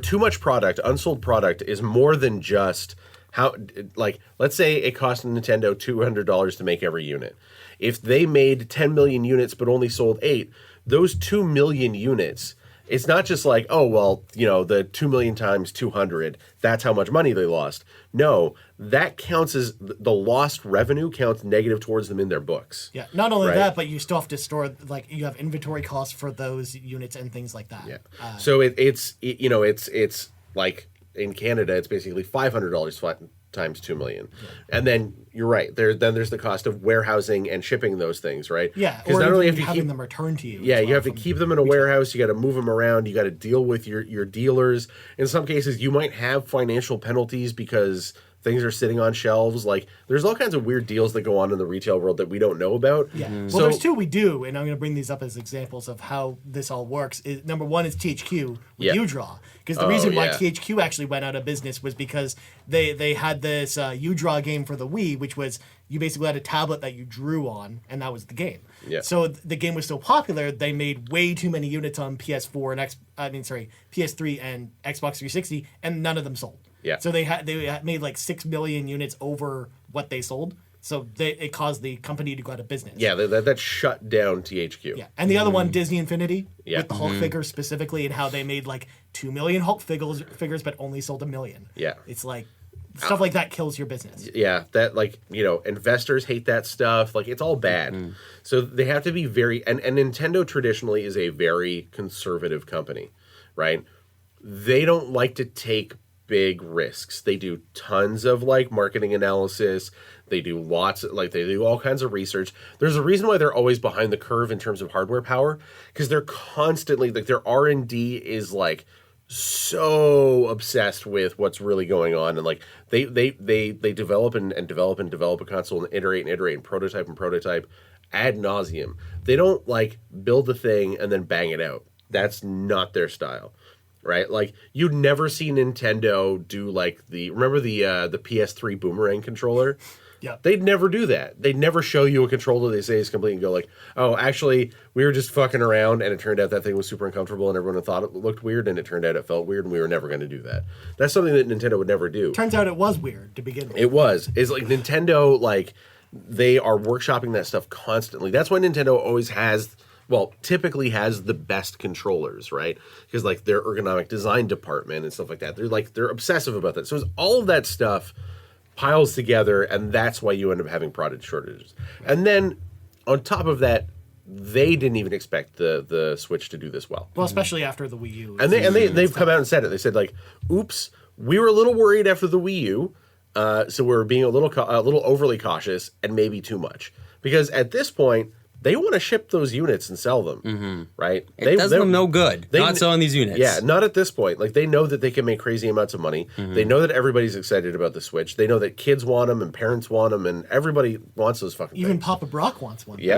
too much product, unsold product, is more than just how. Like, let's say it cost Nintendo $200 to make every unit. If they made 10 million units but only sold 8, those 2 million units. It's not just like, oh, well, you know, the 2 million times 200, that's how much money they lost. No, that counts as the lost revenue counts negative towards them in their books. Yeah, not only that, but you still have to store, like, you have inventory costs for those units and things like that. Yeah. So it's like in Canada, it's basically $500 times 2 million. Yeah. And then you're right. There's the cost of warehousing and shipping those things, right? Yeah, or not only have having them returned to you. Yeah, you have to keep them in a warehouse. You got to move them around. You got to deal with your dealers. In some cases, you might have financial penalties because things are sitting on shelves. Like, there's all kinds of weird deals that go on in the retail world that we don't know about. Yeah. Mm-hmm. Well, there's two we do, and I'm going to bring these up as examples of how this all works. Number one is THQ with UDraw. Because the reason why THQ actually went out of business was because they had this UDraw game for the Wii, which was you basically had a tablet that you drew on, and that was the game. Yeah. So the game was so popular, they made way too many units on PS4 and PS3 and Xbox 360, and none of them sold. Yeah. So they had made like 6 million units over what they sold. So it caused the company to go out of business. Yeah, that shut down THQ. Yeah, and the other one, Disney Infinity, with the Hulk Mm-hmm. figures specifically, and how they made like 2 million Hulk figures, but only sold 1 million. Yeah. It's like stuff like that kills your business. Yeah, that, like, you know, investors hate that stuff. Like, it's all bad. So they have to be very... And Nintendo traditionally is a very conservative company, right? They don't like to take big risks. They do tons of, like, marketing analysis. They do they do all kinds of research. There's a reason why they're always behind the curve in terms of hardware power, because they're constantly, like, their R&D is, like, so obsessed with what's really going on, and like they develop and develop a console and iterate and prototype ad nauseum. They don't like build the thing and then bang it out. That's not their style, right? Like, you'd never see Nintendo do like remember the PS3 boomerang controller. Yeah. They'd never do that. They'd never show you a controller they say is complete and go like, oh, actually, we were just fucking around and it turned out that thing was super uncomfortable and everyone thought it looked weird and it turned out it felt weird and we were never going to do that. That's something that Nintendo would never do. Turns out it was weird to begin with. It was. It's like Nintendo, like, they are workshopping that stuff constantly. That's why Nintendo always typically has the best controllers, right? Because, like, their ergonomic design department and stuff like that, they're obsessive about that. So it's all of that stuff piles together, and that's why you end up having product shortages. And then on top of that, they didn't even expect the Switch to do this well. Well, especially after the Wii U. And they've come out and said it. They said, like, oops, we were a little worried after the Wii U, so we're being a little overly cautious and maybe too much. Because at this point, they want to ship those units and sell them, right? It does them no good not selling these units. Yeah, not at this point. Like, they know that they can make crazy amounts of money. They know that everybody's excited about the Switch. They know that kids want them and parents want them and everybody wants those fucking Even things. Papa Brock wants one. Yeah,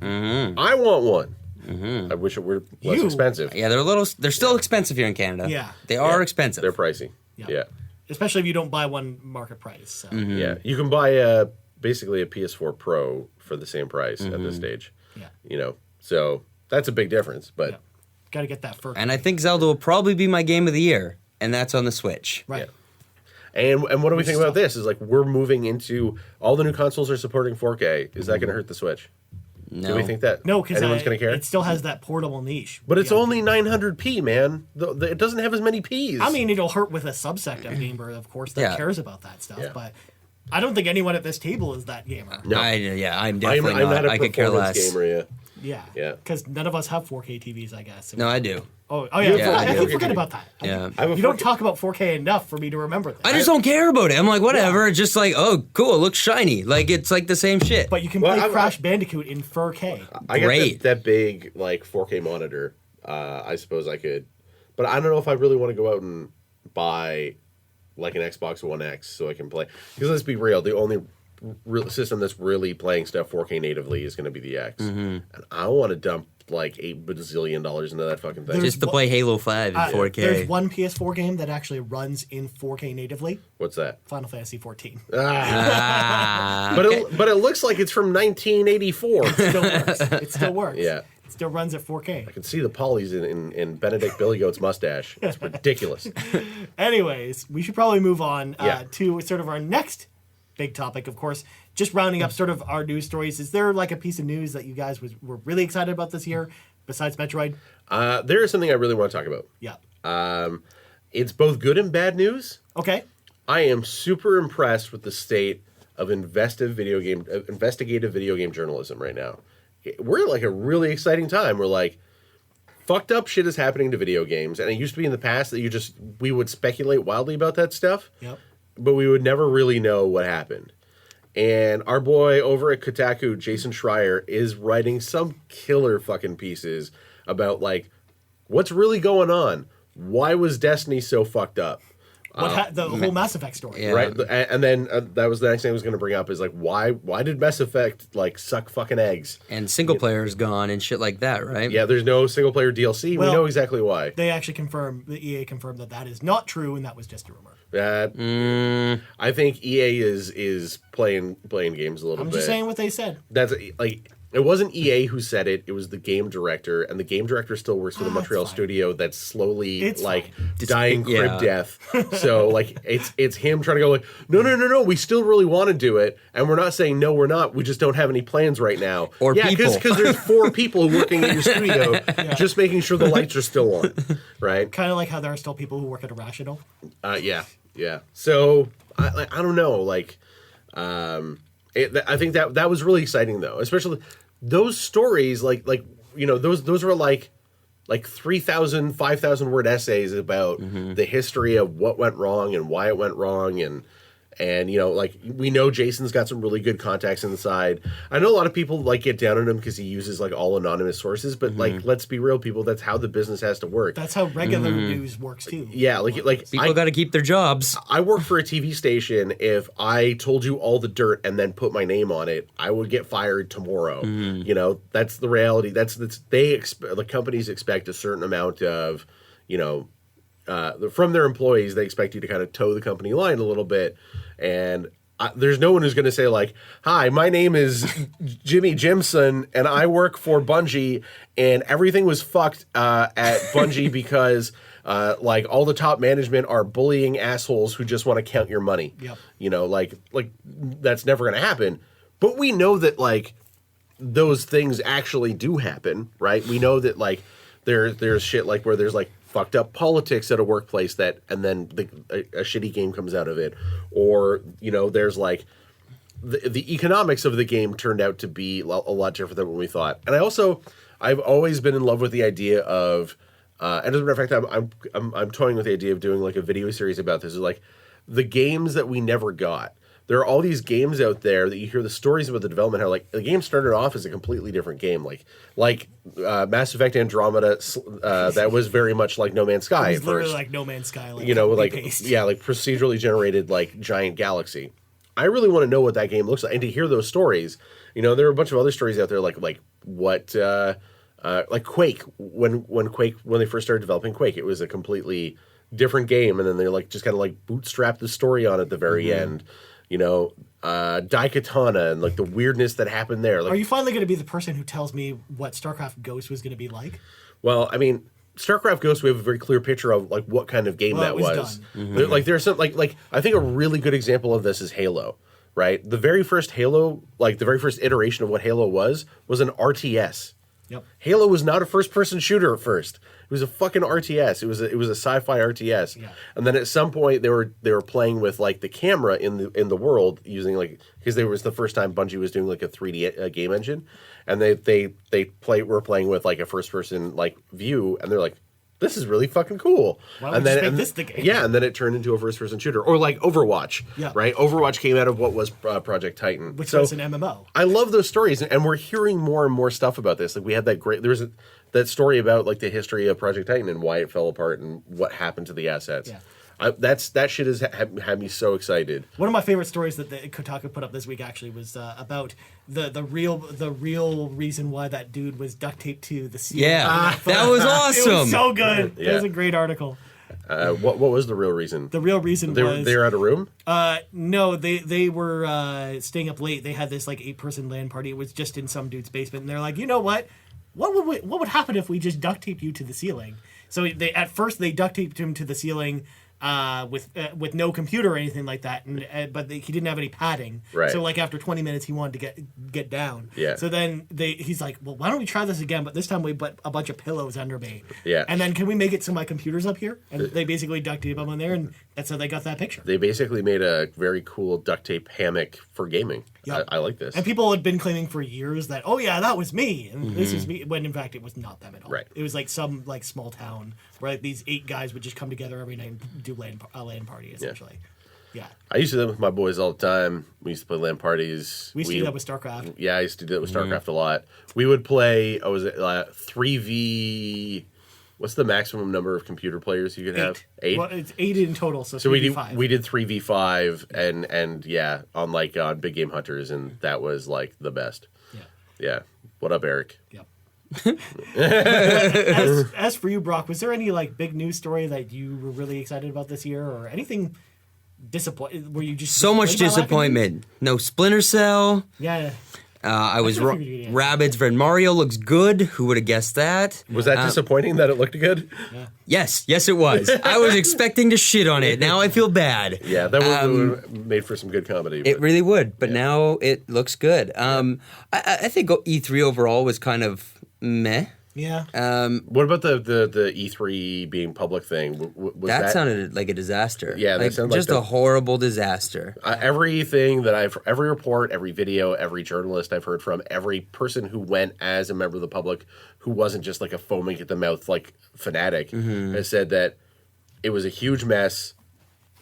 I want one. I wish it were less expensive. Yeah, they're still expensive here in Canada. Yeah. They are expensive. They're pricey. Yeah. Especially if you don't buy one market price. So. Yeah. You can buy basically a PS4 Pro for the same price at this stage. Yeah. You know, so that's a big difference, but Yeah. Got to get that first. And I think Zelda will probably be my game of the year, and that's on the Switch. Right. And what do we think about this? Is like, we're moving into all the new consoles are supporting 4K. Is that going to hurt the Switch? No. Do we think that No, because anyone's going to care? it still has that portable niche. But it's Yeah. only 900p, man. It doesn't have as many Ps. I mean, it'll hurt with a subsect of gamer, of course, that cares about that stuff. Yeah. But I don't think anyone at this table is that gamer. No. I'm definitely I'm not a I could care performance less. gamer. Yeah. Yeah. Yeah. Because none of us have 4K TVs, I guess. So No, I do. Oh yeah. Yeah, I yeah. keep forgetting about that. Yeah. I have a You don't 4K talk about 4K enough for me to remember that. I just don't care about it. I'm like, whatever. It's just like, oh, cool. It looks shiny. Like, it's like the same shit. But you can Well, play Crash Bandicoot in 4K. I got Great. that big, like, 4K monitor. I suppose I could. But I don't know if I really want to go out and buy, like, an Xbox One X so I can play. Because let's be real, the only real system that's really playing stuff 4K natively is going to be the X. And I want to dump, like, $8 bazillion into that fucking thing. just to play Halo 5 in 4K. There's one PS4 game that actually runs in 4K natively. What's that? Final Fantasy 14. But it looks like it's from 1984. It still works. It still works. Yeah. It still runs at 4K. I can see the polys in Benedict Billy Goat's mustache. It's ridiculous. Anyways, we should probably move on Yeah. to sort of our next big topic. Of course, just rounding up sort of our news stories. Is there like a piece of news that you guys were really excited about this year besides Metroid? There is something I really want to talk about. Yeah. It's both good and bad news. Okay. I am super impressed with the state of investigative video game journalism right now. We're at like a really exciting time. We're like, fucked up shit is happening to video games, and it used to be in the past that we would speculate wildly about that stuff, Yep. but we would never really know what happened. And our boy over at Kotaku, Jason Schreier, is writing some killer fucking pieces about like what's really going on. Why was Destiny so fucked up? The whole Mass Effect story. Yeah. Right, and then that was the next thing I was going to bring up is like why did Mass Effect like suck fucking eggs? And single player is gone and shit like that, right? Yeah, there's no single player DLC. Well, we know exactly why. They actually the EA confirmed that is not true, and that was just a rumor. I think EA is playing games a little bit. I'm just saying what they said. That's like it wasn't EA who said it. It was the game director, and the game director still works for the Montreal studio that's slowly It's like fine. dying crib Yeah. death. So like it's him trying to go like no, we still really want to do it, and we're not saying no, we're not. We just don't have any plans right now. Or people. because there's 4 people working at your studio, just making sure the lights are still on, right? Kind of like how there are still people who work at Irrational. Yeah. So I don't know. Like, I think that was really exciting though, especially those stories. Like those were like 3,000, 5,000 word essays about the history of what went wrong and why it went wrong and like we know Jason's got some really good contacts inside. I know a lot of people like get down on him because he uses like all anonymous sources, but like let's be real, people. That's how the business has to work. That's how regular news works too. Yeah, like People got to keep their jobs. I work for a TV station. If I told you all the dirt and then put my name on it, I would get fired tomorrow. That's the reality. The companies expect a certain amount of, from their employees. They expect you to kind of toe the company line a little bit. And there's no one who's going to say like, "Hi, my name is Jimmy Jimson, and I work for Bungie, and everything was fucked at Bungie because like all the top management are bullying assholes who just want to count your money." Yep. Like that's never going to happen. But we know that like those things actually do happen, right? We know that like there's shit like where there's like fucked up politics at a workplace and then a shitty game comes out of it, or there's like the economics of the game turned out to be a lot different than what we thought. And I've always been in love with the idea of and as a matter of fact, I'm toying with the idea of doing like a video series about this. Is like the games that we never got. There are all these games out there that you hear the stories about the development, how like the game started off as a completely different game, like Mass Effect Andromeda, that was very much like No Man's Sky It at was literally first. like No Man's Sky, like Like procedurally generated like giant galaxy. I really want to know what that game looks like, and to hear those stories. There are a bunch of other stories out there, like what like Quake when they first started developing Quake, it was a completely different game, and then they like just kind of like bootstrapped the story on at the very end. Daikatana and like the weirdness that happened there. Like, are you finally going to be the person who tells me what StarCraft Ghost was going to be like? Well, I mean, StarCraft Ghost, we have a very clear picture of like what kind of game that was. Like there's some like I think a really good example of this is Halo, right? The very first Halo, like the very first iteration of what Halo was an RTS. Yep. Halo was not a first-person shooter at first. It was a fucking RTS. It was a sci-fi RTS. Yeah. And then at some point they were playing with like the camera in the world using like because it was the first time Bungie was doing like a 3D game engine, and were playing with like a first-person like view, and they're like, this is really fucking cool. Why don't we just make this the game? Yeah, and then it turned into a first-person shooter, or like Overwatch. Yeah. Right. Overwatch came out of what was Project Titan, Which was an MMO. I love those stories, and we're hearing more and more stuff about this. Like we had that story about like the history of Project Titan and why it fell apart and what happened to the assets. Yeah. That shit has had me so excited. One of my favorite stories that the Kotaku put up this week actually was about the real reason why that dude was duct taped to the ceiling. Yeah, that was awesome. It was so good. Yeah. It was a great article. What was the real reason? The real reason they was were out of room. no, they were staying up late. They had this like 8-person LAN party. It was just in some dude's basement, and they're like, you know what? What would happen if we just duct taped you to the ceiling? So at first they duct taped him to the ceiling. With no computer or anything like that, and but he didn't have any padding. Right. So like after 20 minutes, he wanted to get down. Yeah. So then he's like, well, why don't we try this again? But this time we put a bunch of pillows under me. Yeah. And then can we make it so my computer's up here? And they basically duct tape him on there, and that's how they got that picture. They basically made a very cool duct tape hammock for gaming. Yeah. I like this. And people had been claiming for years that, oh yeah, that was me, and this was me, when in fact it was not them at all. Right. It was like some like small town where like, these 8 guys would just come together every night and do a LAN party essentially. Yeah. I used to do that with my boys all the time. We used to play LAN parties. We used to do that with StarCraft. Yeah, I used to do that with StarCraft a lot. We would play. 3v. What's the maximum number of computer players you could have? 8. Well, it's 8 in total, so So 3v5. we did 3v5 and yeah, on on Big Game Hunters, and that was like the best. Yeah. Yeah. What up, Eric? Yep. as for you, Brock, was there any like big news story that you were really excited about this year, or anything disappointed? Were you just So much disappointed by lack of disappointment. No Splinter Cell. news? Yeah. I was kinda figured you'd answer. Rabbids Red Mario looks good. Who would have guessed that? Was that disappointing that it looked good? Yes, it was. I was expecting to shit on it. Now I feel bad. Yeah, that would have made for some good comedy. It but- really would, but now it looks good. I think E3 overall was kind of meh. Yeah. What about the E3 being public thing? Was That sounded like a disaster. Yeah, that like, sounded like just the- a horrible disaster. Everything that every report, every video, every journalist I've heard from, every person who went as a member of the public who wasn't just like a foaming at the mouth like fanatic has said that it was a huge mess,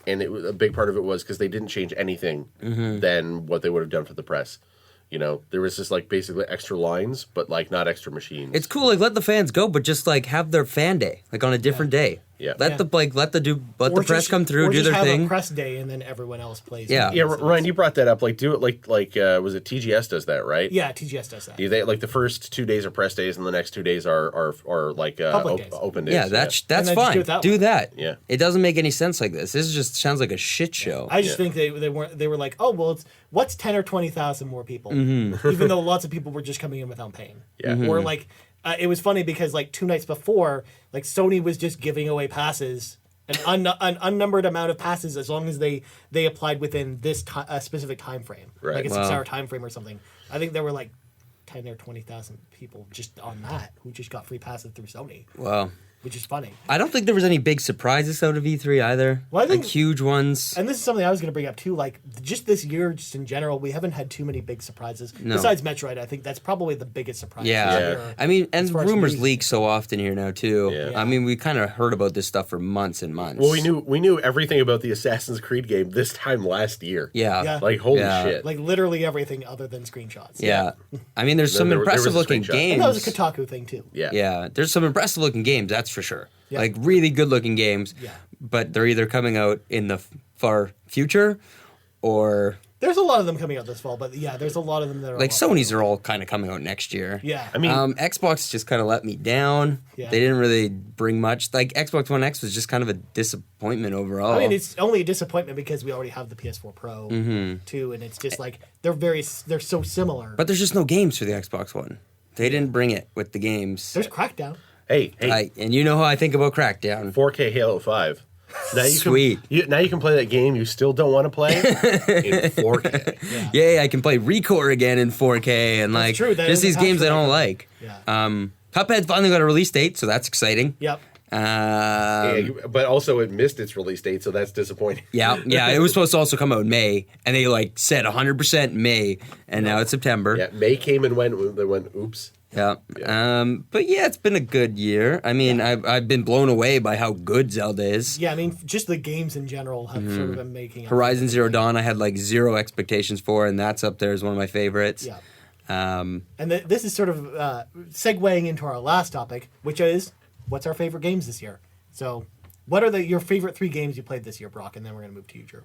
and a big part of it was because they didn't change anything than what they would have done for the press. You know, there was just like basically extra lines, but like not extra machines. It's cool, like let the fans go, but just like have their fan day, like on a different day. Yeah. Let the Or press just- come through, or do just their have thing. a press day, and then everyone else plays. Yeah. Yeah, Ryan, you brought that up. Like, do it like was it TGS does that, right? Yeah, TGS does that. Yeah, they like the first 2 days are press days, and the next 2 days are like Public days. open days. Yeah, that's And then just fine. do it that Do way. that. Yeah. It doesn't make any sense like this. This just sounds like a shit show. I just think they were like, oh well, what's 10 or 20,000 more people, Mm-hmm. even though lots of people were just coming in without paying. Yeah. Or like, it was funny because like 2 nights before, like Sony was just giving away passes, an unnumbered amount of passes as long as they applied within this specific time frame, Right. like a Wow. 6-hour time frame or something. I think there were like 10 or 20,000 people just on that who just got free passes through Sony, Wow. which is funny. I don't think there was any big surprises out of E3 either. Well, I think- like huge ones. And this is something I was going to bring up too. Like, just this year, just in general, we haven't had too many big surprises. No. Besides Metroid, I think that's probably the biggest surprise. Yeah. this Yeah. year. I mean, and as far as rumors news. leak so often here now too. Yeah. I mean, we kind of heard about this stuff for months and months. Well, we knew everything about the Assassin's Creed game this time last year. Yeah. Yeah. Like holy Yeah. shit. Like literally everything other than screenshots. Yeah. I mean, there's some there was a impressive looking screenshot. games. And that was a Kotaku thing too. yeah. Yeah, there's some impressive looking games, that's for sure. Yeah. Like really good looking games. Yeah. But they're either coming out in the far future or There's a lot of them coming out this fall, but yeah, there's a lot of them that are like a lot Sony's are all kind of coming out next year. Yeah. I mean, Xbox just kind of let me down. Yeah. They didn't really bring much. Like Xbox One X was just kind of a disappointment overall. I mean, it's only a disappointment because we already have the PS4 Pro too, and it's just like they're so similar. but there's just no games for the Xbox One. They didn't bring it with the games. there's Crackdown. hey, And you know how I think about Crackdown. 4K Halo 5. Now you Sweet. now you can play that game you still don't want to play in 4K. Yay, I can play Recore again in 4K and like true, that just is a these games I patch for don't that. like. Yeah. Cuphead finally got a release date, so that's exciting. Yep. But also it missed its release date, so that's disappointing. Yeah, it was supposed to also come out in May, and they like said 100% May, and now it's September. Yeah, May came and went. They went, oops. Yeah. But yeah, it's been a good year. I mean, I've been blown away by how good Zelda is. Yeah, I mean, just the games in general have sort of been making up. Horizon Zero Dawn, I had like zero expectations for, and that's up there as one of my favorites. Yeah. Um, And this is sort of segueing into our last topic, which is what's our favorite games this year. So, what are your favorite 3 games you played this year, Brock? And then we're going to move to you, Drew.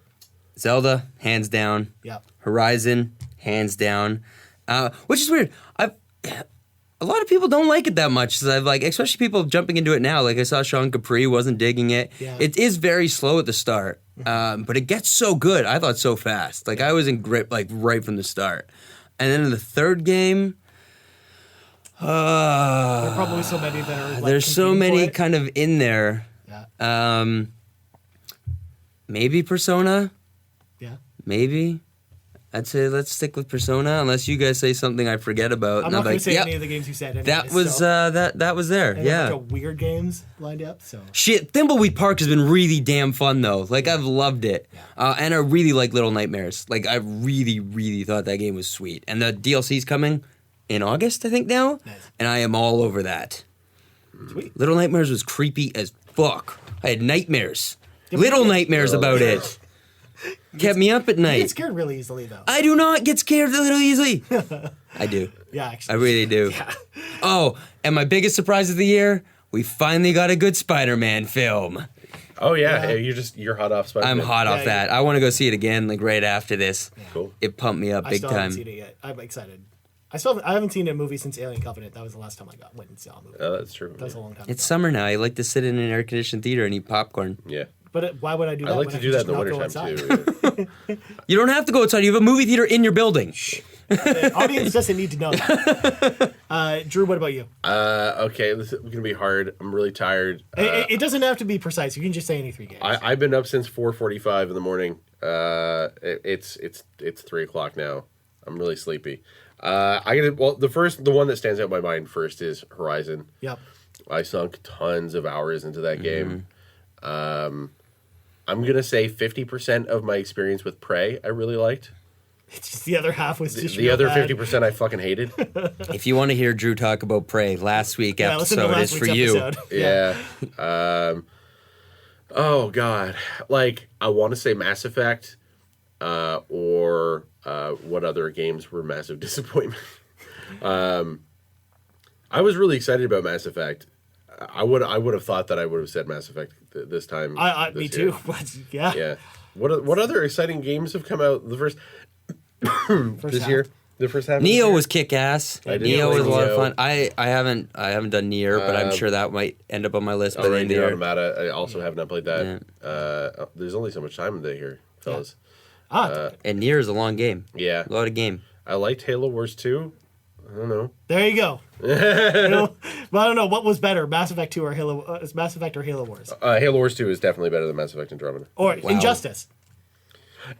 Zelda, hands down. Yeah. Horizon, hands down. Which is weird. A lot of people don't like it that much. So I've like, especially people jumping into it now. Like I saw Sean Capri wasn't digging it. Yeah. It is very slow at the start, but it gets so good. I thought so fast. Like I was in grip like right from the start. And then in the third game, There are probably so many that are. Like, there's so competing for many it. kind of in there. Yeah. Maybe Persona. Yeah. Maybe. I'd say let's stick with Persona, unless you guys say something I forget about. I'm and not going like, to say yep, any of the games you said. that anyways, was so. that was there. And a Yeah. bunch of weird games lined up. So. Shit, Thimbleweed Park has been really damn fun though. Like I've loved it, and I really like Little Nightmares. Like I really, really thought that game was sweet. And the DLC's coming in August, I think now, Nice. and I am all over that. Sweet. Little Nightmares was creepy as fuck. I had nightmares, Yeah, but little you- nightmares about it. Kept me up at You night. get scared really easily, though. I do not get scared a little easily. I do. Yeah, I actually. really do. Oh, and my biggest surprise of the year we finally got a good Spider-Man film. Oh yeah, you're hot off Spider-Man. I'm hot off that. I want to go see it again, like right after this. Yeah. Cool. It pumped me up big I still haven't time. seen it yet. I'm excited. I haven't seen a movie since Alien Covenant. That was the last time I went and saw a movie. Oh, that's true. That was a long time It's ago. summer now. I like to sit in an air-conditioned theater and eat popcorn. Yeah. But why would I do that? I like when to can do that just in the not go wintertime outside? too. You don't have to go outside. You have a movie theater in your building. The audience doesn't need to know that. Drew, what about you? Okay, this is gonna be hard. I'm really tired. It doesn't have to be precise. You can just say any 3 games. I've been up since 4:45 in the morning. It's 3:00 now. I'm really sleepy. The one that stands out in my mind first is Horizon. Yep. I sunk tons of hours into that game. I'm gonna say 50% of my experience with Prey I really liked. It's just the other half was just The real other bad. 50% I fucking hated. If you want to hear Drew talk about Prey, last week's listen to episode last is for week's you. episode. Yeah. Oh god. Like I want to say Mass Effect, or what other games were massive disappointment. I was really excited about Mass Effect. I would have thought that I would have said Mass Effect this time. Me this year. too. But yeah. Yeah. What other exciting games have come out the first this half. year? The first half. Neo of the was kick ass. I did Neo play was a lot of Neo. fun. I haven't done Nier, but I'm sure that might end up on my list by year. the Oh, right, end of the Nier year. Automata. I also have not played that. There's only so much time in the here, fellas. And Nier is a long game. Yeah. A lot of game. I liked Halo Wars 2. I don't know. There you go. Well, I don't know what was better, Mass Effect 2 or Mass Effect or Halo Wars, Halo Wars 2 is definitely better than Mass Effect Andromeda. or Injustice.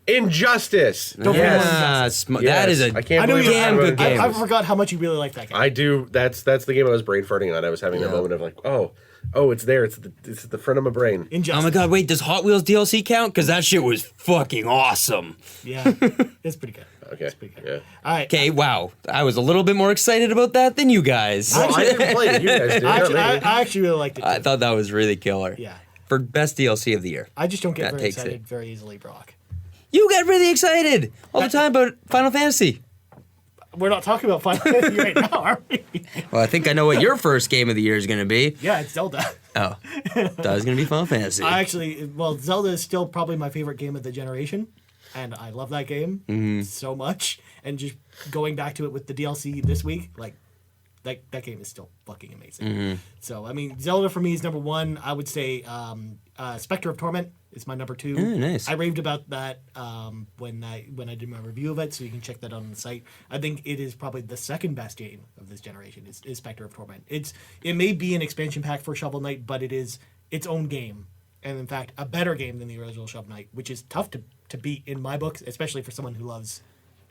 Injustice. Don't forget about Yeah, Injustice. that is a I can't I knew believe you. damn good game. I forgot how much you really like that game. I do. That's the game I was brain farting on. I was having that moment of like, oh, it's there. It's at the front of my brain. Injustice. Oh my god, wait, does Hot Wheels DLC count? Because that shit was fucking awesome. Yeah, it's pretty good. Okay. It's pretty good. Yeah. All right. Okay, wow. I was a little bit more excited about that than you guys. Well, I didn't play it. You guys did. Actually, not me. I actually really liked it. Too. I thought that was really killer. Yeah. For best DLC of the year. I just don't get That very takes excited it. very easily, Brock. You got really excited all the time about Final Fantasy. We're not talking about Final Fantasy right now, are we? Well, I think I know what your first game of the year is going to be. Yeah, it's Zelda. Oh, that was going to be Final Fantasy. Zelda is still probably my favorite game of the generation, and I love that game so much. And just going back to it with the DLC this week, like that game is still fucking amazing. So I mean, Zelda for me is number 1. I would say Spectre of Torment is my number 2. Oh, nice. I raved about that when I did my review of it, so you can check that on the site. I think it is probably the second best game of this generation. Is Spectre of Torment. It may be an expansion pack for Shovel Knight, but it is its own game, and in fact, a better game than the original Shovel Knight, which is tough to beat in my books, especially for someone who loves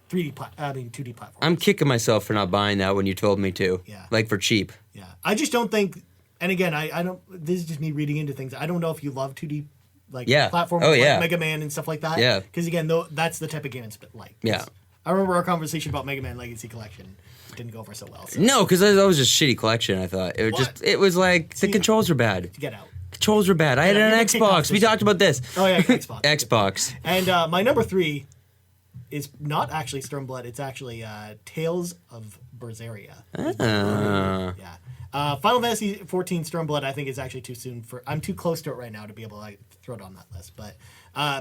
2D platforms. I'm kicking myself for not buying that when you told me to. Yeah. Like for cheap. Yeah, I just don't think. And again, I don't. This is just me reading into things. I don't know if you love 2D platforms like Mega Man and stuff like that. Yeah. Because again, that's the type of game it's like. Yeah. I remember our conversation about Mega Man Legacy Collection. It didn't go over so well. So No, because that was just shitty collection, I thought. It was like, the controls were bad. get out. Controls were bad. I had Yeah, an you can kick off Xbox. We this. talked about this. Oh yeah, Xbox. Xbox. And my number 3 is not actually Stormblood. It's actually Tales of Berseria. Yeah. Final Fantasy 14 Stormblood I think is actually too soon for. I'm too close to it right now to be able to throw it on that list. But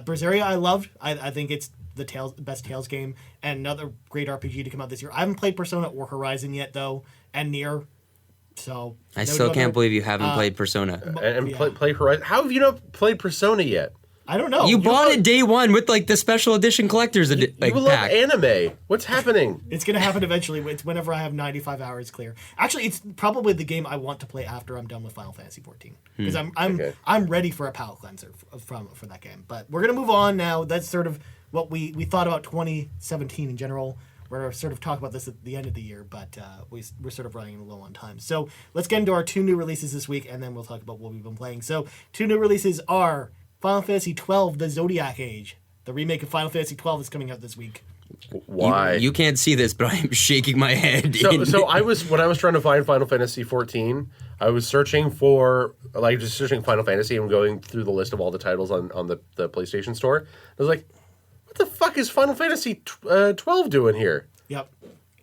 Berseria I loved. I think it's the best Tales game and another great RPG to come out this year. I haven't played Persona or Horizon yet though, and Nier. So I still can't believe you haven't played Persona. And play Horizon. How have you not played Persona yet? I don't know. You bought it day one with the special edition collector's You love pack. anime. What's happening? It's going to happen eventually. It's whenever I have 95 hours clear. Actually, it's probably the game I want to play after I'm done with Final Fantasy 14 because I'm ready for a palate cleanser for that game. But we're going to move on now. That's sort of what we thought about 2017 in general. We're sort of talking about this at the end of the year, but we're sort of running low on time. So let's get into our 2 new releases this week, and then we'll talk about what we've been playing. So 2 new releases are Final Fantasy XII: The Zodiac Age. The remake of Final Fantasy XII is coming out this week. Why? You can't see this, but I'm shaking my head. So when I was trying to find Final Fantasy 14, I was searching for just searching Final Fantasy and going through the list of all the titles on the PlayStation Store. I was like, what the fuck is Final Fantasy 12 doing here? Yep.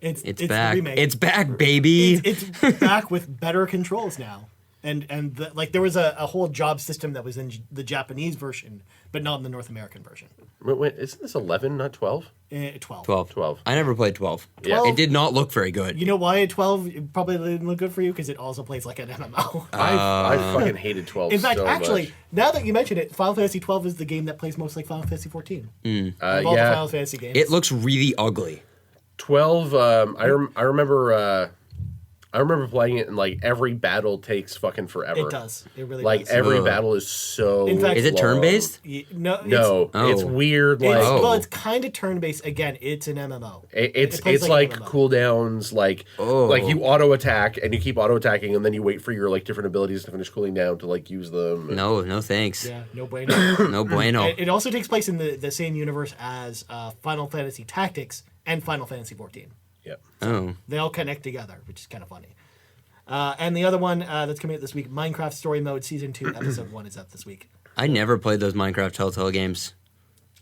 It's the back. remake. It's back, baby. It's back with better controls now. And like there was a whole job system that was in the Japanese version, but not in the North American version. Wait, isn't this 11, not 12? 12. 12. I never played 12. Yeah. It did not look very good. You know why 12 probably didn't look good for you? Because it also plays like an MMO. I fucking hated 12 In fact, so actually, much. now that you mention it, Final Fantasy 12 is the game that plays most like Final Fantasy 14. Of all the yeah. Final Fantasy games. It looks really ugly. 12, I remember playing it and like every battle takes fucking forever. It does. It really Like does. every Ugh. battle is so In fact- Is it long. turn-based? No, No, Oh. it's weird. Like Well, it's kind of turn-based. Again, it's an MMO. it's It plays like an MMO. cooldowns. Like you auto attack and you keep auto attacking and then you wait for your like different abilities to finish cooling down to like use them. No thanks. Yeah, no bueno. No bueno. It also takes place in the same universe as Final Fantasy Tactics and Final Fantasy 14. Yep. Oh. They all connect together, which is kind of funny. And the other one that's coming out this week, Minecraft Story Mode Season 2, Episode 1 is out this week. I never played those Minecraft Telltale games.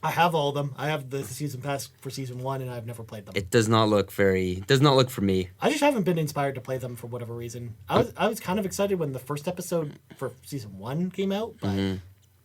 I have all of them. I have the Season Pass for Season 1, and I've never played them. It does not look for me. I just haven't been inspired to play them for whatever reason. I was kind of excited when the first episode for Season 1 came out, but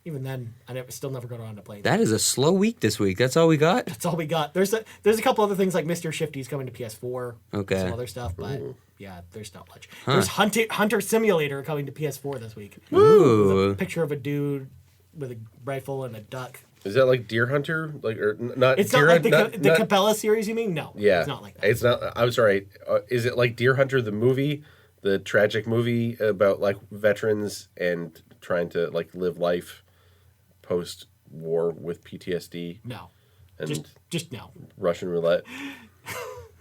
even then, I still never got around to playing them. That is a slow week this week. That's all we got? That's all we got. There's a couple other things like Mr. Shifty's coming to PS4. Okay. Some other stuff, but yeah, there's not much. There's Hunter Simulator coming to PS4 this week. Ooh. A picture of a dude with a rifle and a duck. Is that like Deer Hunter? Like or not? It's Deer not like Hunt- the Capella series, you mean? No. Yeah, It's not like that. It's not. I'm sorry. Is it like Deer Hunter the movie, the tragic movie about like veterans and trying to like live life post war with PTSD No. and Just no. Russian roulette?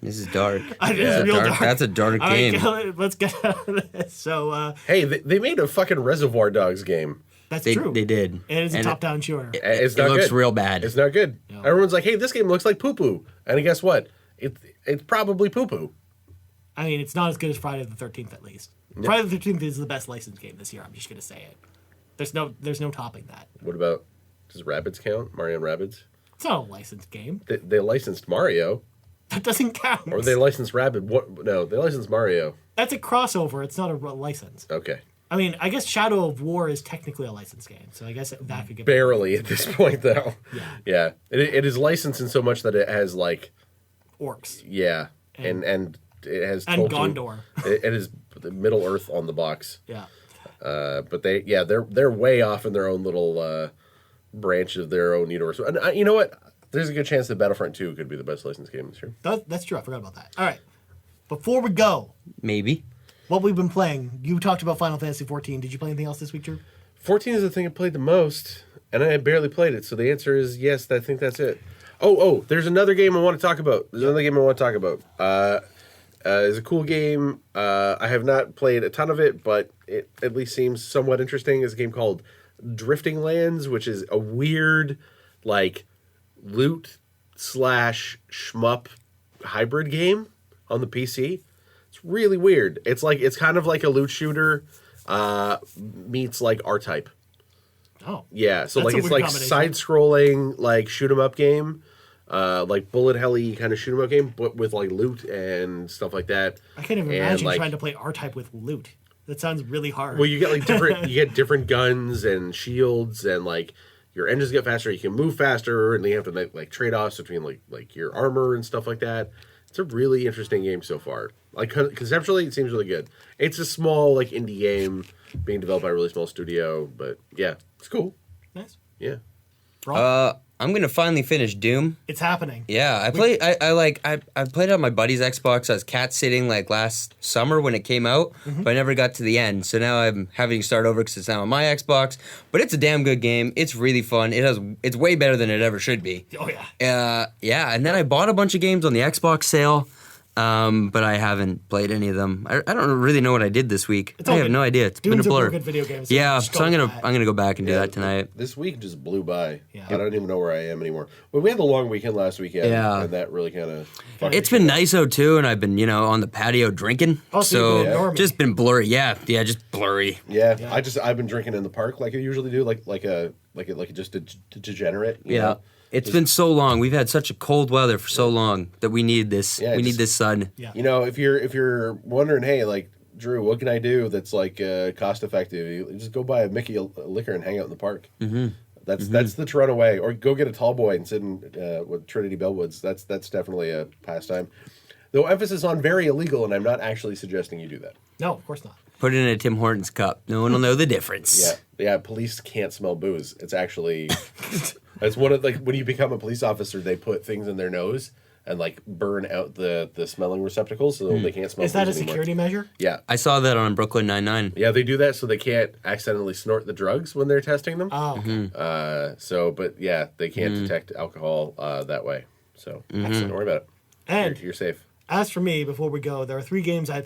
This is dark. It is real dark. That's a dark All right, game. let's get out of this. So, Hey, they made a fucking Reservoir Dogs game. that's They true. did. It is a And top-down shooter. It's It not looks good. real bad. It's not good. No. Everyone's like, "Hey, this game looks like poo poo," and guess what? It's probably poo poo. I mean, it's not as good as Friday the 13th, at least. Friday the 13th is the best licensed game this year. I'm just going to say it. There's no topping that. What about does Rabbids count? Mario and Rabbids? It's not a licensed game. They licensed Mario, That doesn't count. or they licensed Rabbid. What? No, they licensed Mario. That's a crossover. It's not a license. Okay. I mean, I guess Shadow of War is technically a licensed game, so I guess that could get Barely at this point, though. Yeah. Yeah. It is licensed in so much that it has like orcs yeah, and it has and Tolkien. Gondor. It is the Middle Earth on the box. Yeah. But they're way off in their own little branch of their own universe. And you know what? There's a good chance that Battlefront 2 could be the best licensed game this year. That's true. I forgot about that. All right. Before we go, Maybe. what we've been playing. You talked about Final Fantasy 14. Did you play anything else this week, Drew? 14 is the thing I played the most, and I barely played it. So the answer is yes. I think that's it. Oh, there's another game I want to talk about. It's a cool game. I have not played a ton of it, but it at least seems somewhat interesting. It's a game called Drifting Lands, which is a weird, like, loot / shmup hybrid game on the PC. It's really weird. It's kind of like a loot shooter meets like R-Type. Oh. Yeah, so That's like a it's weird like combination. side-scrolling, like shoot 'em up game, like bullet helly kind of shoot 'em up game, but with like loot and stuff like that. I can't even And, imagine like, trying to play R-Type with loot. That sounds really hard. Well, you get like different guns and shields, and like your engines get faster. You can move faster, and you have to make like trade-offs between like your armor and stuff like that. It's a really interesting game so far. Like conceptually, it seems really good. It's a small like indie game being developed by a really small studio, but yeah, it's cool. Nice. Yeah. I'm gonna finally finish Doom. It's happening. Yeah, I played it on my buddy's Xbox. I was cat sitting like last summer when it came out, but I never got to the end. So now I'm having to start over because it's now on my Xbox. But it's a damn good game. It's really fun. It's way better than it ever should be. Oh, yeah. Yeah, and then I bought a bunch of games on the Xbox sale, but I haven't played any of them. I don't really know what I did this week. It's I all have good. no idea. It's been a Doom's a blur. real good video game, so Yeah, just so go I'm with that. gonna go back and do that tonight. This week just blew by. Yeah. I don't even know where I am anymore. But we had the long weekend last weekend, Yeah. and that really kind of. It's been nice out too, and I've been on the patio drinking. Oh, so you've been normie. Just been blurry. Yeah, just blurry. Yeah, I've been drinking in the park like I usually do, like just a degenerate. you Yeah. know? It's been so long. We've had such a cold weather for so long that we need this. Yeah, we need just- this sun. Yeah. You know, if you're wondering, hey, like, Drew, what can I do that's like cost effective? You just go buy a Mickey liquor and hang out in the park. Mm-hmm. That's the Toronto way. Or go get a tall boy and sit in with Trinity Bellwoods. That's definitely a pastime. Though emphasis on very illegal, and I'm not actually suggesting you do that. No, of course not. Put it in a Tim Hortons cup. No one will know the difference. Yeah. Police can't smell booze. It's actually, it's one of when you become a police officer, they put things in their nose and like burn out the smelling receptacles so they can't smell. Is that a anymore. security measure? Yeah, I saw that on Brooklyn Nine-Nine. Yeah, they do that so they can't accidentally snort the drugs when they're testing them. Oh, okay. But yeah, they can't detect alcohol that way. So don't worry about it. And you're safe. As for me, before we go, there are 3 games I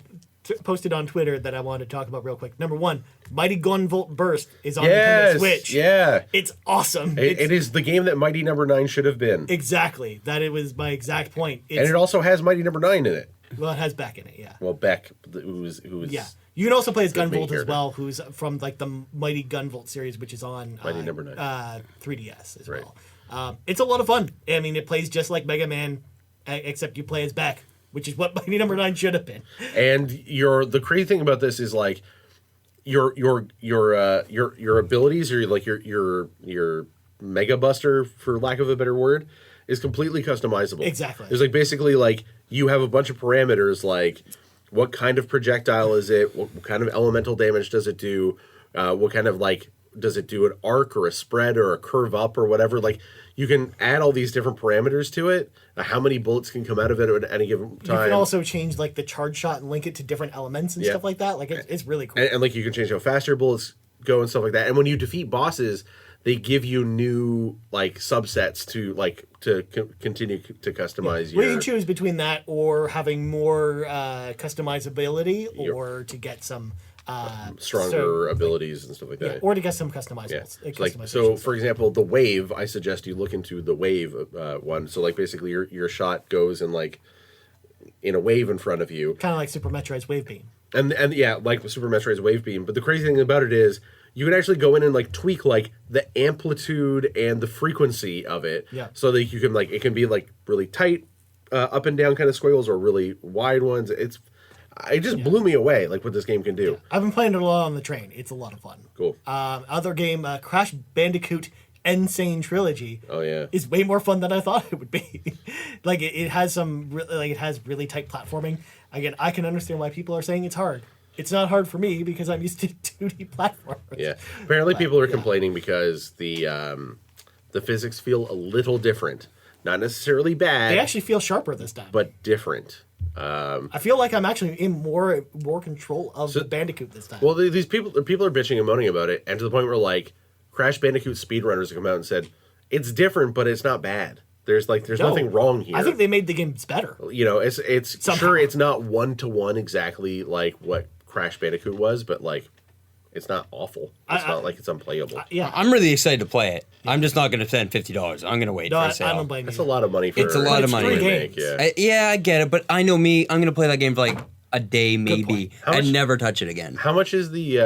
posted on Twitter that I wanted to talk about real quick. Number 1, Mighty Gunvolt Burst is on Nintendo Switch. Yeah. It's awesome. It is the game that Mighty Number 9 should have been. Exactly. That it was my exact point. And it also has Mighty Number 9 in it. Well, it has Beck in it, yeah. Well, Beck, who is Yeah. You can also play as the main Gunvolt as character. well, who's from like the Mighty Gunvolt series, which is on Mighty Number 9. 3DS as Right. well. It's a lot of fun. I mean, it plays just like Mega Man, except you play as Beck, which is what Mighty Number 9 should have been. And the crazy thing about this is like your abilities, or like your Mega Buster, for lack of a better word, is completely customizable. Exactly. There's like basically like you have a bunch of parameters, like what kind of projectile is it, what kind of elemental damage does it do, what kind of like does it do an arc or a spread or a curve up or whatever. Like you can add all these different parameters to it. How many bullets can come out of it at any given time. You can also change like the charge shot and link it to different elements and stuff like that. Like it's really cool. And like you can change how fast your bullets go and stuff like that. And when you defeat bosses, they give you new like subsets to continue to customize Well, you can choose between that or having more customizability, or to get some stronger abilities and stuff like that. or to get some customizables. Yeah. So, for example, the wave, I suggest you look into the wave one. So, like, basically, your shot goes in a wave in front of you, kind of like Super Metroid's Wave Beam. and yeah, like Super Metroid's Wave Beam. But the crazy thing about it is, you can actually go in and like tweak like the amplitude and the frequency of it. Yeah. So that you can it can be like really tight, up and down kind of squiggles, or really wide ones. It just blew me away, like what this game can do. I've been playing it a lot on the train. It's a lot of fun. Cool. Other game, Crash Bandicoot Insane Trilogy. Oh yeah. Is way more fun than I thought it would be. Like it has it has really tight platforming. Again, I can understand why people are saying it's hard. It's not hard for me because I'm used to 2D platformers. Yeah. Apparently, people are complaining because the physics feel a little different. Not necessarily bad. They actually feel sharper this time. But different. I feel like I'm actually in more control of the Bandicoot this time. Well, these people are bitching and moaning about it, and to the point where like Crash Bandicoot speedrunners have come out and said it's different, but it's not bad. There's nothing wrong here. I think they made the games better. You know, it's Somehow. sure it's not 1-to-1 exactly like what Crash Bandicoot was, but like it's not awful. It's not like it's unplayable. Yeah, I'm really excited to play it. I'm just not going to spend $50. I'm going to wait for a I sale. don't blame That's you. a lot of money for It's a lot of money. Free remake, games. yeah. I get it, but I know me. I'm going to play that game for like a day, maybe, How much- and never touch it again. How much is the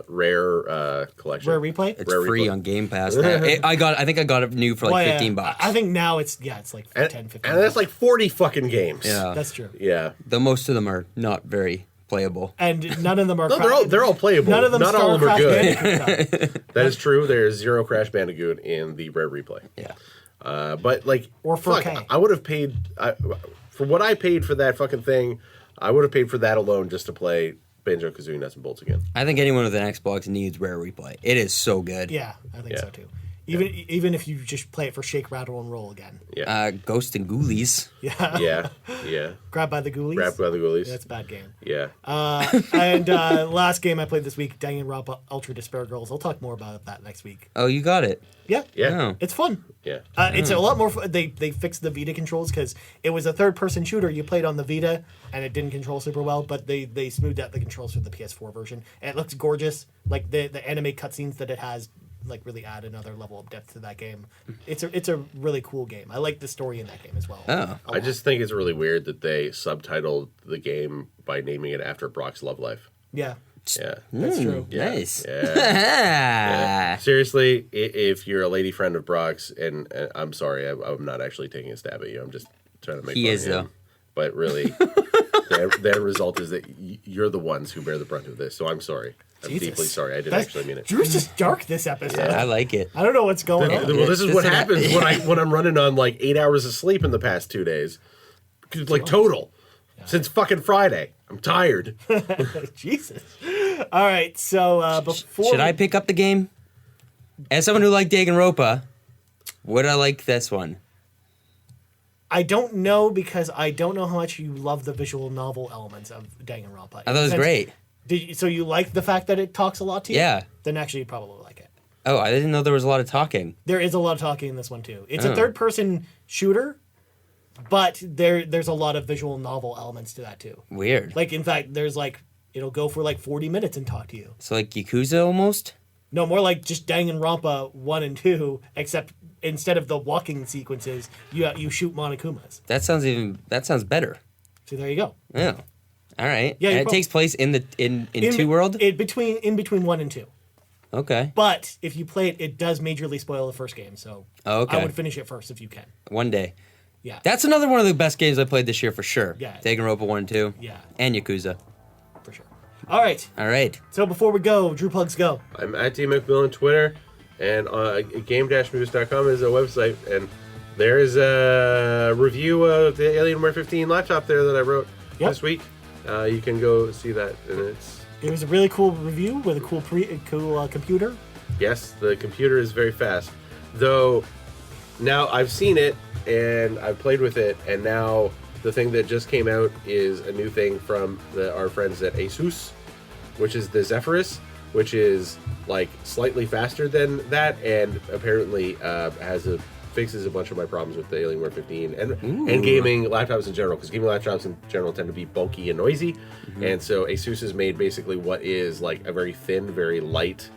rare collection? Rare Replay? It's Rare free Replay. on Game Pass. I think I got it new for like Well, yeah, $15. I think now it's like And, 10, 15. and that's like 40 fucking games. Yeah. That's true. Yeah. The most of them are not very playable. And none of them are. No, they're all playable. None of them Not all of them are Crash good. Bandicoot, though. That is true. There is 0 Crash Bandicoot in the rare replay. Yeah. But like, Or fuck, 4K. I would have paid for what I paid for that fucking thing. I would have paid for that alone just to play Banjo-Kazooie Nuts and Bolts again. I think anyone with an Xbox needs Rare Replay. It is so good. Yeah, I think Yeah. so too. Even if you just play it for Shake, Rattle, and Roll again. Yeah. Ghost and Ghoulies. Yeah. Yeah. Grab by the Ghoulies. Grab by the Ghoulies. That's a bad game. Yeah. And last game I played this week, Danganronpa Ultra Despair Girls. I'll talk more about that next week. Oh, you got it. Yeah. Yeah. Oh. It's fun. Yeah. It's a lot more fun. They fixed the Vita controls because it was a third-person shooter. You played on the Vita, and it didn't control super well, but they smoothed out the controls for the PS4 version. And it looks gorgeous. Like, the anime cutscenes that it has like really add another level of depth to that game. It's a really cool game. I like the story in that game as well. Oh. I just think it's really weird that they subtitled the game by naming it after Brock's love life. Yeah, Yeah. that's true. Nice. Yeah. Seriously, if you're a lady friend of Brock's, and I'm sorry, I'm not actually taking a stab at you. I'm just trying to make He fun is, of him. though. But really, The end result is that you're the ones who bear the brunt of this. So I'm sorry. I'm Jesus. deeply sorry. I didn't actually mean it. Drew's just dark this episode. I like it. I don't know what's going on. Well, this is what Listen, happens when I'm running on like 8 hours of sleep in the past 2 days, like total, since fucking Friday. I'm tired. Jesus. All right, so before Should I pick up the game? As someone who liked Danganronpa, would I like this one? I don't know because I don't know how much you love the visual novel elements of Danganronpa. I thought it was great. So you like the fact that it talks a lot to you? Yeah. Then actually you probably like it. Oh, I didn't know there was a lot of talking. There is a lot of talking in this one too. It's a third-person shooter, but there's a lot of visual novel elements to that too. Weird. Like, in fact, there's like, it'll go for like 40 minutes and talk to you. So like Yakuza almost? No, more like just Danganronpa 1 and 2, except instead of the walking sequences, you shoot Monokumas. That sounds better. So there you go. Yeah. All right. Yeah, and you it takes place in two world? In between 1 and 2. Okay. But if you play it, it does majorly spoil the first game, so Okay. I would finish it first if you can. One day. Yeah. That's another one of the best games I played this year for sure. Yeah. Danganronpa 1 and 2. Yeah. And Yakuza. For sure. All right. All right. So before we go, Drew Plugs go. I'm at D McMillan on Twitter, and game-moose.com is a website, and there is a review of the Alienware 15 laptop there that I wrote this week. You can go see that, and It was a really cool review with a cool computer. yes, the computer is very fast. Though now I've seen it and I've played with it, and now the thing that just came out is a new thing from our friends at ASUS, which is the Zephyrus, which is like slightly faster than that, and apparently fixes a bunch of my problems with the Alienware 15 and gaming laptops in general, because gaming laptops in general tend to be bulky and noisy. And so ASUS has made basically what is like a very thin, very light,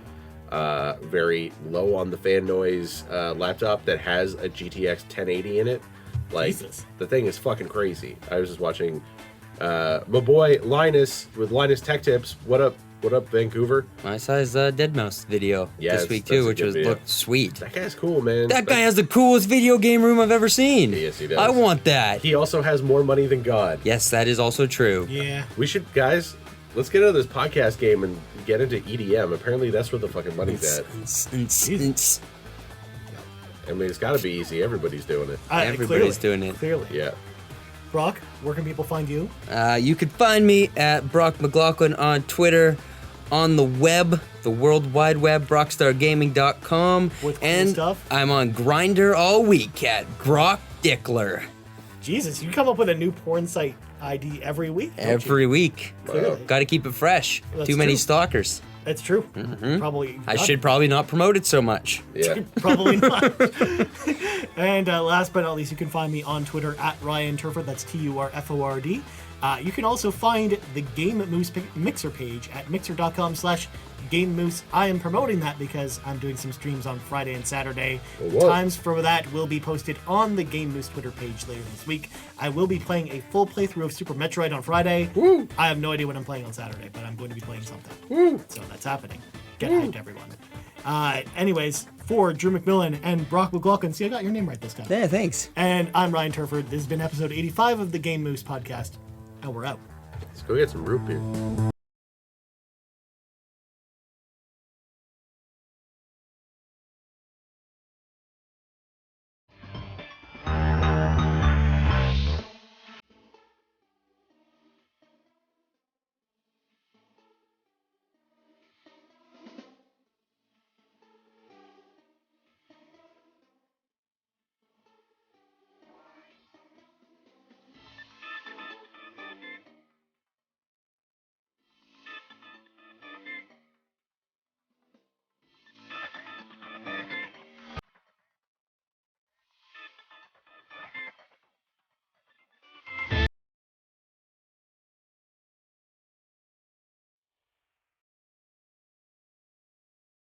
very low on the fan noise laptop that has a GTX 1080 in it. Like, Jesus. the thing is fucking crazy. I was just watching my boy Linus with Linus Tech Tips. What up, Vancouver? I saw his Deadmau5 video this week that's too, a which good video. looked sweet. That guy's cool, man. That guy has the coolest video game room I've ever seen. Yes, he does. I want that. He also has more money than God. Yes, that is also true. Yeah. We should, guys, let's get out of this podcast game and get into EDM. Apparently, that's where the fucking money's at. I mean, it's got to be easy. Everybody's doing it. Everybody's doing it. Clearly. Yeah. Brock, where can people find you? You can find me at Brock McLaughlin on Twitter, on the web, the World Wide Web, BrockstarGaming.com. With cool and stuff? I'm on Grindr all week at Grok Dickler. Jesus, you come up with a new porn site ID every week. don't you? Every week. Clearly. Got to keep it fresh. That's Too many true. stalkers. That's true. Probably. I should probably not promote it so much. Yeah. Probably not. And last but not least, you can find me on Twitter at Ryan Turford. That's TURFORD. You can also find the Game Moose Mixer page at mixer.com/Game Moose. I am promoting that because I'm doing some streams on Friday and Saturday. Whoa. Times for that will be posted on the Game Moose Twitter page later this week. I will be playing a full playthrough of Super Metroid on Friday. Woo. I have no idea what I'm playing on Saturday, but I'm going to be playing something. Woo. So that's happening. Get hyped, everyone. Anyways, for Drew McMillan and Brock McLaughlin, see, I got your name right this time. Yeah, thanks. And I'm Ryan Turford. This has been episode 85 of the Game Moose podcast, and we're out. Let's go get some root beer.